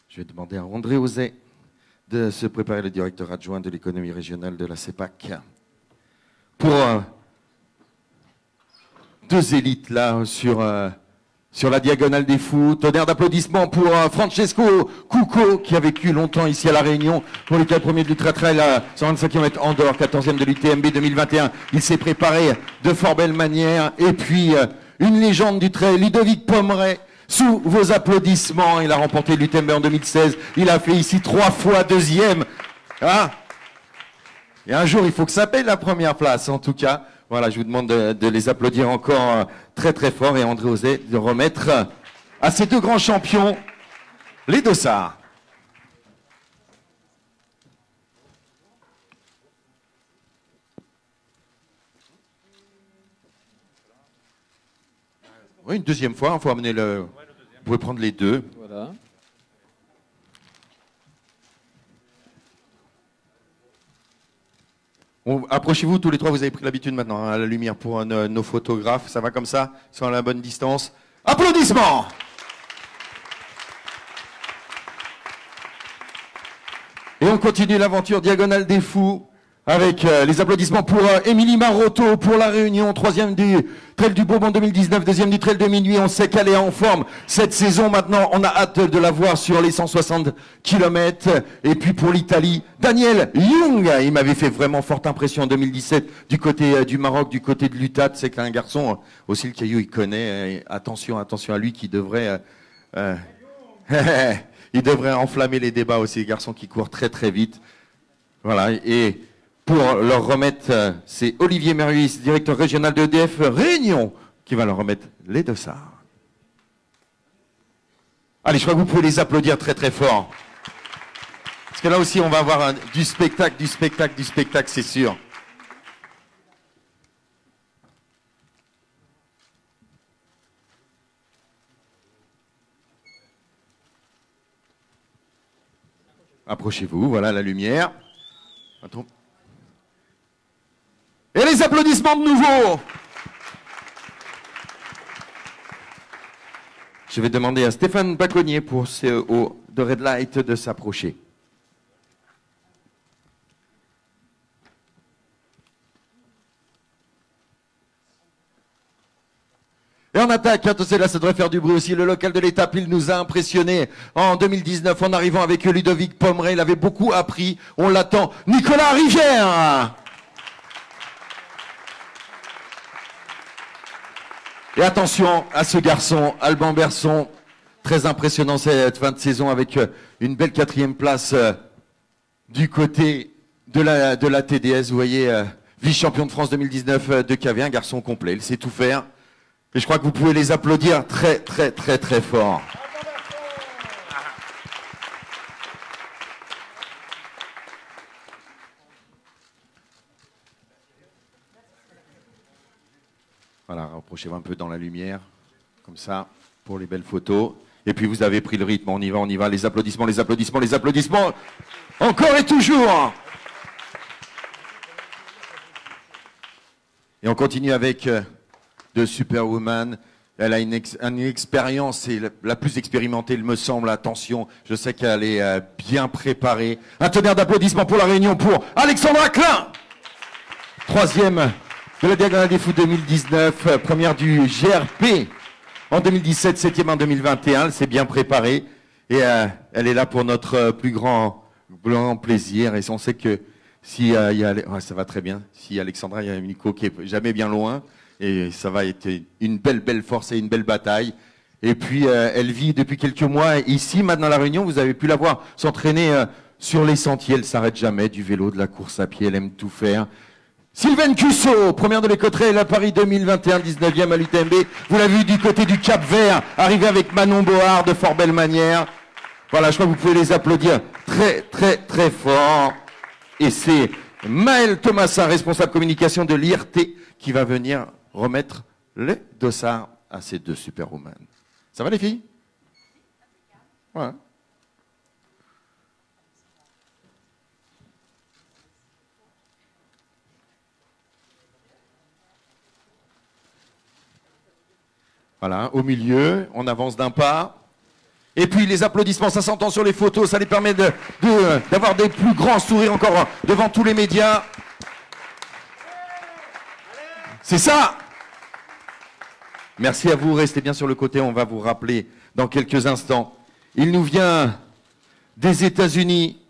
Je vais demander à André Auzet de se préparer, le directeur adjoint de l'économie régionale de la CEPAC, pour deux élites là sur la diagonale des fous. Tonnerre d'applaudissements pour Francesco Cucco, qui a vécu longtemps ici à La Réunion, pour le 4 premier de l'Ultra-Trail à 125 km en dehors, 14e de l'UTMB 2021. Il s'est préparé de fort belle manière. Et puis, une légende du trail, Ludovic Pommeret, sous vos applaudissements. Il a remporté l'UTMB en 2016. Il a fait ici 3 fois deuxième. Hein? Et un jour, il faut que ça paye la première place, en tout cas. Voilà, je vous demande de les applaudir encore très très fort et André Auzet de remettre à ces deux grands champions les dossards. Oui, une deuxième fois, il faut amener le... Vous pouvez prendre les deux. Voilà. Approchez-vous tous les trois, vous avez pris l'habitude maintenant, hein, à la lumière pour nos photographes. Ça va comme ça, ils sont à la bonne distance. Applaudissements! Et on continue l'aventure Diagonale des Fous avec les applaudissements pour Émilie Marotto pour La Réunion, 3e du Trail du Bourbon 2019, 2e du Trail de Minuit. On sait qu'elle est en forme cette saison maintenant. On a hâte de la voir sur les 160 km. Et puis pour l'Italie, Daniel Young. Il m'avait fait vraiment forte impression en 2017 du côté du Maroc, du côté de l'UTAT. C'est qu'un garçon, aussi le caillou, il connaît. Attention à lui qui devrait... il devrait enflammer les débats aussi, les garçons qui courent très très vite. Voilà, et... Pour leur remettre, c'est Olivier Meruis, directeur régional de EDF Réunion, qui va leur remettre les dossards. Allez, je crois que vous pouvez les applaudir très très fort. Parce que là aussi, on va avoir du spectacle, c'est sûr. Approchez-vous, voilà la lumière. Attends. Et les applaudissements de nouveau. Je vais demander à Stéphane Baconnier pour CEO de Red Light de s'approcher. Et on attaque, attention là ça devrait faire du bruit aussi, le local de l'étape, il nous a impressionné en 2019 en arrivant avec Ludovic Pommeret, il avait beaucoup appris, on l'attend, Nicolas Rivière. Et attention à ce garçon, Alban Berson, très impressionnant cette fin de saison avec une belle 4e place du côté de la TDS. Vous voyez, vice-champion de France 2019 de KV, un garçon complet, il sait tout faire. Et je crois que vous pouvez les applaudir très très très très fort. Voilà, rapprochez-vous un peu dans la lumière, comme ça, pour les belles photos. Et puis vous avez pris le rythme, on y va, les applaudissements, les applaudissements, les applaudissements. Encore et toujours. Et on continue avec de Superwoman. Elle a une expérience, c'est la plus expérimentée, il me semble. Attention, je sais qu'elle est bien préparée. Un tonnerre d'applaudissements pour La Réunion, pour Alexandra Klein. 3e de la Diagonale des Fous 2019, première du GRP en 2017, 7e en 2021. Elle s'est bien préparée et elle est là pour notre plus grand grand plaisir. Et on sait que si ça va très bien. Si Alexandra, il y a Nico qui est jamais bien loin. Et ça va être une belle force et une belle bataille. Et puis, elle vit depuis quelques mois ici, maintenant à La Réunion. Vous avez pu la voir s'entraîner sur les sentiers. Elle s'arrête jamais, du vélo, de la course à pied. Elle aime tout faire. Sylvaine Cusso, première de l'Écottrell à Paris 2021, 19e à l'UTMB. Vous l'avez vu du côté du Cap Vert, arrivé avec Manon Bohard de fort belle manière. Voilà, je crois que vous pouvez les applaudir très fort. Et c'est Maëlle Thomasin, responsable communication de l'IRT, qui va venir remettre les dossards à ces deux superwomen. Ça va les filles? Ouais. Voilà, au milieu, on avance d'un pas. Et puis les applaudissements, ça s'entend sur les photos, ça les permet d'avoir des plus grands sourires encore devant tous les médias. C'est ça! Merci à vous, restez bien sur le côté, on va vous rappeler dans quelques instants. Il nous vient des États-Unis.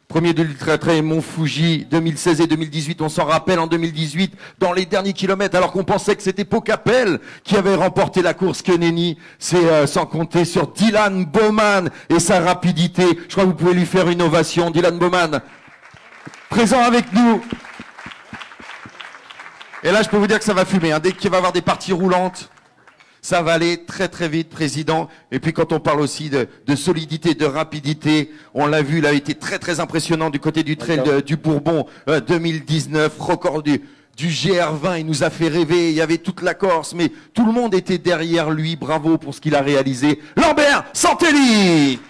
Premier de l'Ultra-Trail Mont Fuji, 2016 et 2018, on s'en rappelle en 2018, dans les derniers kilomètres, alors qu'on pensait que c'était Pau-Capel qui avait remporté la course, que nenni, c'est sans compter sur Dylan Bowman et sa rapidité. Je crois que vous pouvez lui faire une ovation, Dylan Bowman, présent avec nous. Et là, je peux vous dire que ça va fumer, hein. Dès qu'il va y avoir des parties roulantes, ça va aller très vite, président. Et puis quand on parle aussi de solidité, de rapidité, on l'a vu, il a été très impressionnant du côté du trail du Bourbon 2019, record du GR20, il nous a fait rêver, il y avait toute la Corse, mais tout le monde était derrière lui, bravo pour ce qu'il a réalisé. Lambert Santelli!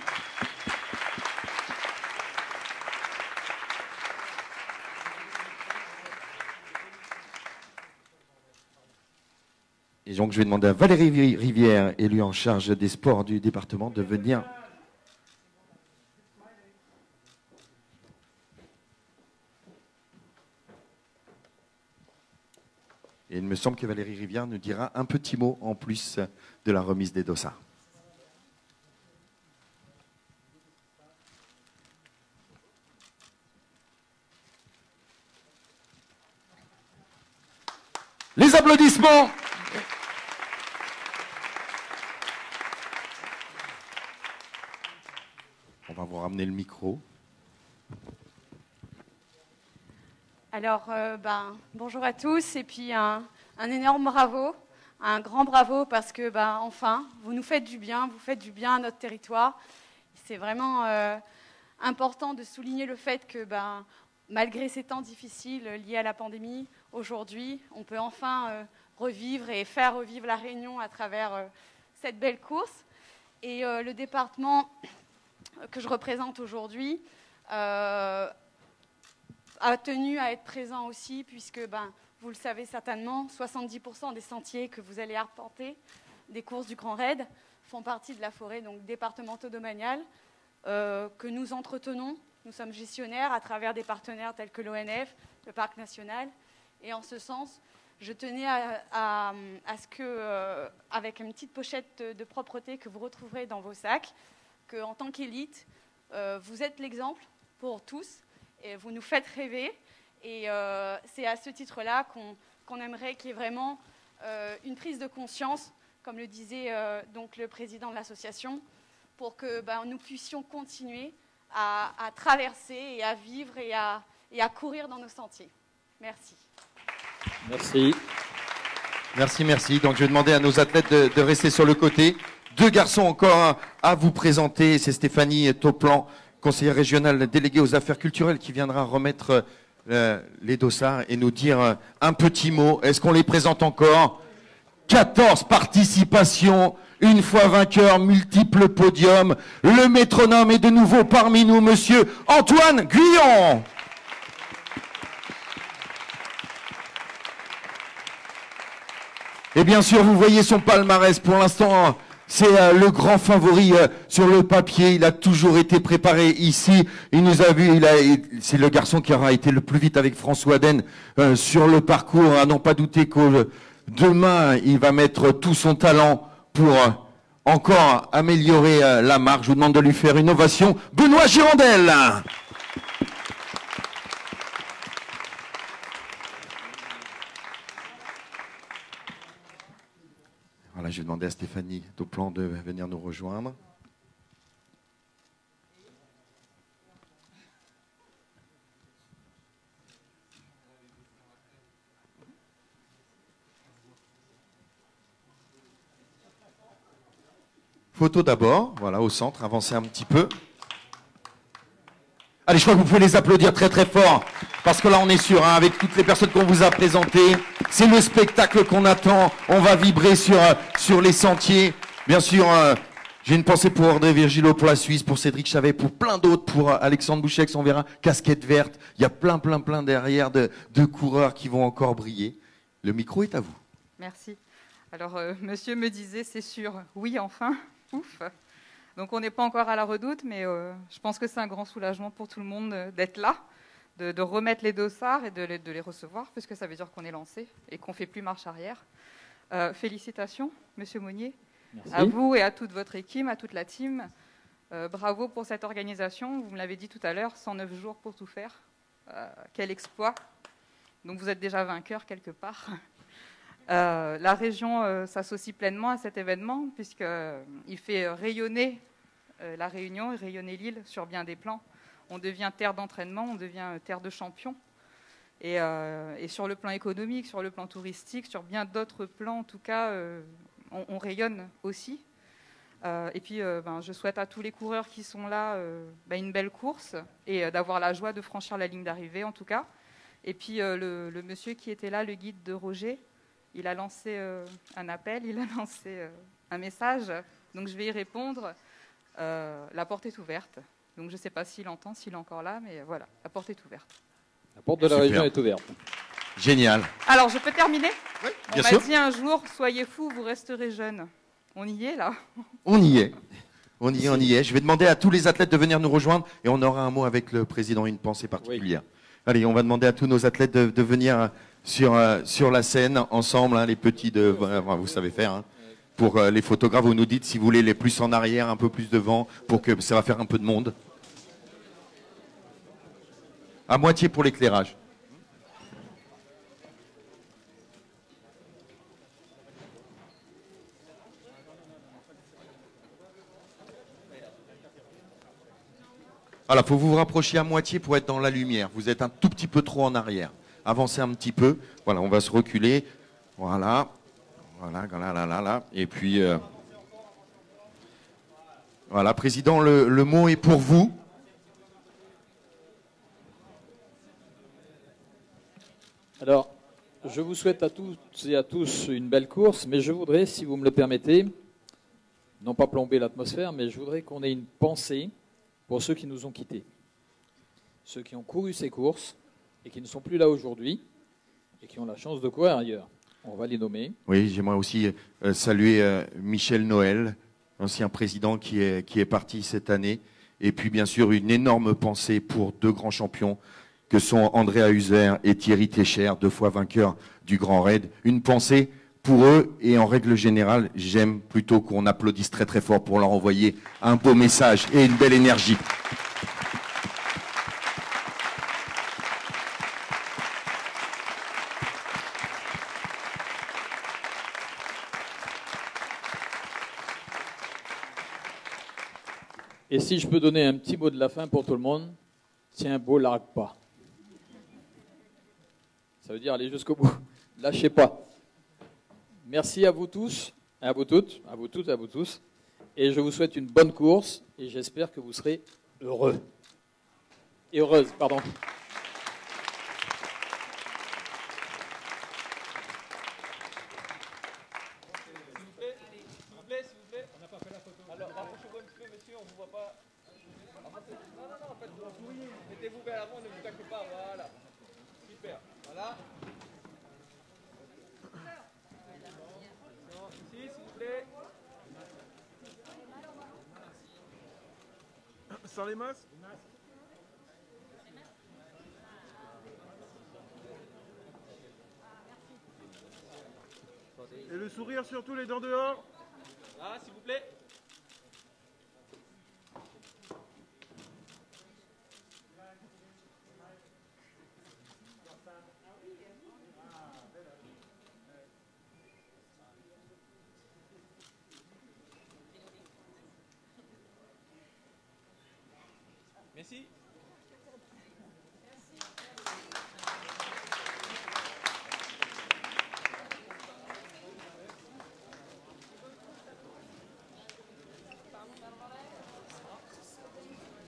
Et donc je vais demander à Valérie Rivière, élue en charge des sports du département, de venir. Et il me semble que Valérie Rivière nous dira un petit mot en plus de la remise des dossards. Les applaudissements! On va vous ramener le micro. Alors, bonjour à tous et puis un énorme bravo, un grand bravo parce que, enfin, vous nous faites du bien, vous faites du bien à notre territoire. C'est vraiment important de souligner le fait que, malgré ces temps difficiles liés à la pandémie, aujourd'hui, on peut enfin revivre et faire revivre la Réunion à travers cette belle course. Et le département que je représente aujourd'hui a tenu à être présent aussi, puisque, vous le savez certainement, 70% des sentiers que vous allez arpenter des courses du Grand Raid font partie de la forêt donc départementaux-domaniale que nous entretenons. Nous sommes gestionnaires à travers des partenaires tels que l'ONF, le Parc national. Et en ce sens, je tenais à ce que, avec une petite pochette de propreté que vous retrouverez dans vos sacs, qu'en tant qu'élite, vous êtes l'exemple pour tous, et vous nous faites rêver. Et c'est à ce titre-là qu'on aimerait qu'il y ait vraiment une prise de conscience, comme le disait donc le président de l'association, pour que nous puissions continuer à traverser et à vivre et à courir dans nos sentiers. Merci. Merci. Donc je vais demander à nos athlètes de rester sur le côté. Deux garçons encore à vous présenter. C'est Stéphanie Tauplan, conseillère régionale déléguée aux affaires culturelles, qui viendra remettre les dossards et nous dire un petit mot. Est-ce qu'on les présente encore? 14 participations, une fois vainqueur, multiples podiums. Le métronome est de nouveau parmi nous, monsieur Antoine Guyon. Et bien sûr, vous voyez son palmarès. Pour l'instant, c'est le grand favori sur le papier. Il a toujours été préparé ici. Il nous a vu. C'est le garçon qui aura été le plus vite avec François Den sur le parcours. À n'en pas douter que demain, il va mettre tout son talent pour encore améliorer la marque. Je vous demande de lui faire une ovation. Benoît Girondel. Voilà, je vais demander à Stéphanie Dauplan de venir nous rejoindre. Photo d'abord, voilà, au centre, avancez un petit peu. Allez, je crois que vous pouvez les applaudir très très fort, parce que là on est sûr, hein, avec toutes les personnes qu'on vous a présentées, c'est le spectacle qu'on attend, on va vibrer sur les sentiers. Bien sûr, j'ai une pensée pour André Virgilo, pour la Suisse, pour Cédric Chavet, pour plein d'autres, pour Alexandre Bouchex, on verra, casquette verte, il y a plein derrière de coureurs qui vont encore briller. Le micro est à vous. Merci. Alors, monsieur me disait, c'est sûr, oui, enfin, ouf. Donc on n'est pas encore à la redoute, mais je pense que c'est un grand soulagement pour tout le monde d'être là, de remettre les dossards et de les recevoir, puisque ça veut dire qu'on est lancé et qu'on ne fait plus marche arrière. Félicitations, monsieur Monnier, merci. À vous et à toute votre équipe, à toute la team. Bravo pour cette organisation. Vous me l'avez dit tout à l'heure, 109 jours pour tout faire. Quel exploit. Donc vous êtes déjà vainqueur quelque part. La région s'associe pleinement à cet événement puisqu'il fait rayonner la Réunion et rayonner l'île sur bien des plans. On devient terre d'entraînement, on devient terre de champions. Et sur le plan économique, sur le plan touristique, sur bien d'autres plans, en tout cas, on rayonne aussi. Et puis, je souhaite à tous les coureurs qui sont là une belle course et d'avoir la joie de franchir la ligne d'arrivée, en tout cas. Et puis, le monsieur qui était là, le guide de Roger, il a lancé un appel, il a lancé un message. Donc, je vais y répondre. La porte est ouverte. Donc, je ne sais pas s'il entend, s'il est encore là, mais voilà, la porte est ouverte. La porte de la région est ouverte. Génial. Alors, je peux terminer? Oui, on bien m'a sûr. dit un jour, soyez fous, vous resterez jeunes. On y est, là? On y est. On y est. Je vais demander à tous les athlètes de venir nous rejoindre et on aura un mot avec le président, une pensée particulière. Oui. Allez, on va demander à tous nos athlètes de venir sur la scène ensemble, hein, les petits vous savez faire. Hein. Pour les photographes, vous nous dites si vous voulez les plus en arrière, un peu plus devant, pour que ça va faire un peu de monde. À moitié pour l'éclairage. Voilà, il faut vous rapprocher à moitié pour être dans la lumière. Vous êtes un tout petit peu trop en arrière. Avancez un petit peu. Voilà, on va se reculer. Voilà. Voilà, là. Et puis, voilà, président, le mot est pour vous. Alors, je vous souhaite à toutes et à tous une belle course, mais je voudrais, si vous me le permettez, non pas plomber l'atmosphère, mais je voudrais qu'on ait une pensée pour ceux qui nous ont quittés. Ceux qui ont couru ces courses et qui ne sont plus là aujourd'hui et qui ont la chance de courir ailleurs. On va les nommer. Oui, j'aimerais aussi saluer Michel Noël, ancien président qui est parti cette année. Et puis, bien sûr, une énorme pensée pour deux grands champions que sont Andrea Huser et Thierry Técher, 2 fois vainqueurs du Grand Raid. Une pensée pour eux et en règle générale, j'aime plutôt qu'on applaudisse très très fort pour leur envoyer un beau message et une belle énergie. Et si je peux donner un petit mot de la fin pour tout le monde, tiens beau, largue pas. Ça veut dire aller jusqu'au bout. Lâchez pas. Merci à vous tous, à vous toutes, à vous toutes, à vous tous. Et je vous souhaite une bonne course et j'espère que vous serez heureux. Et heureuse, pardon. Mettez-vous vers l'avant, ne vous cachez pas, voilà. Super, voilà. Ici, s'il vous plaît. Sans les masques. Et le sourire surtout, les dents dehors. Là, s'il vous plaît. Merci.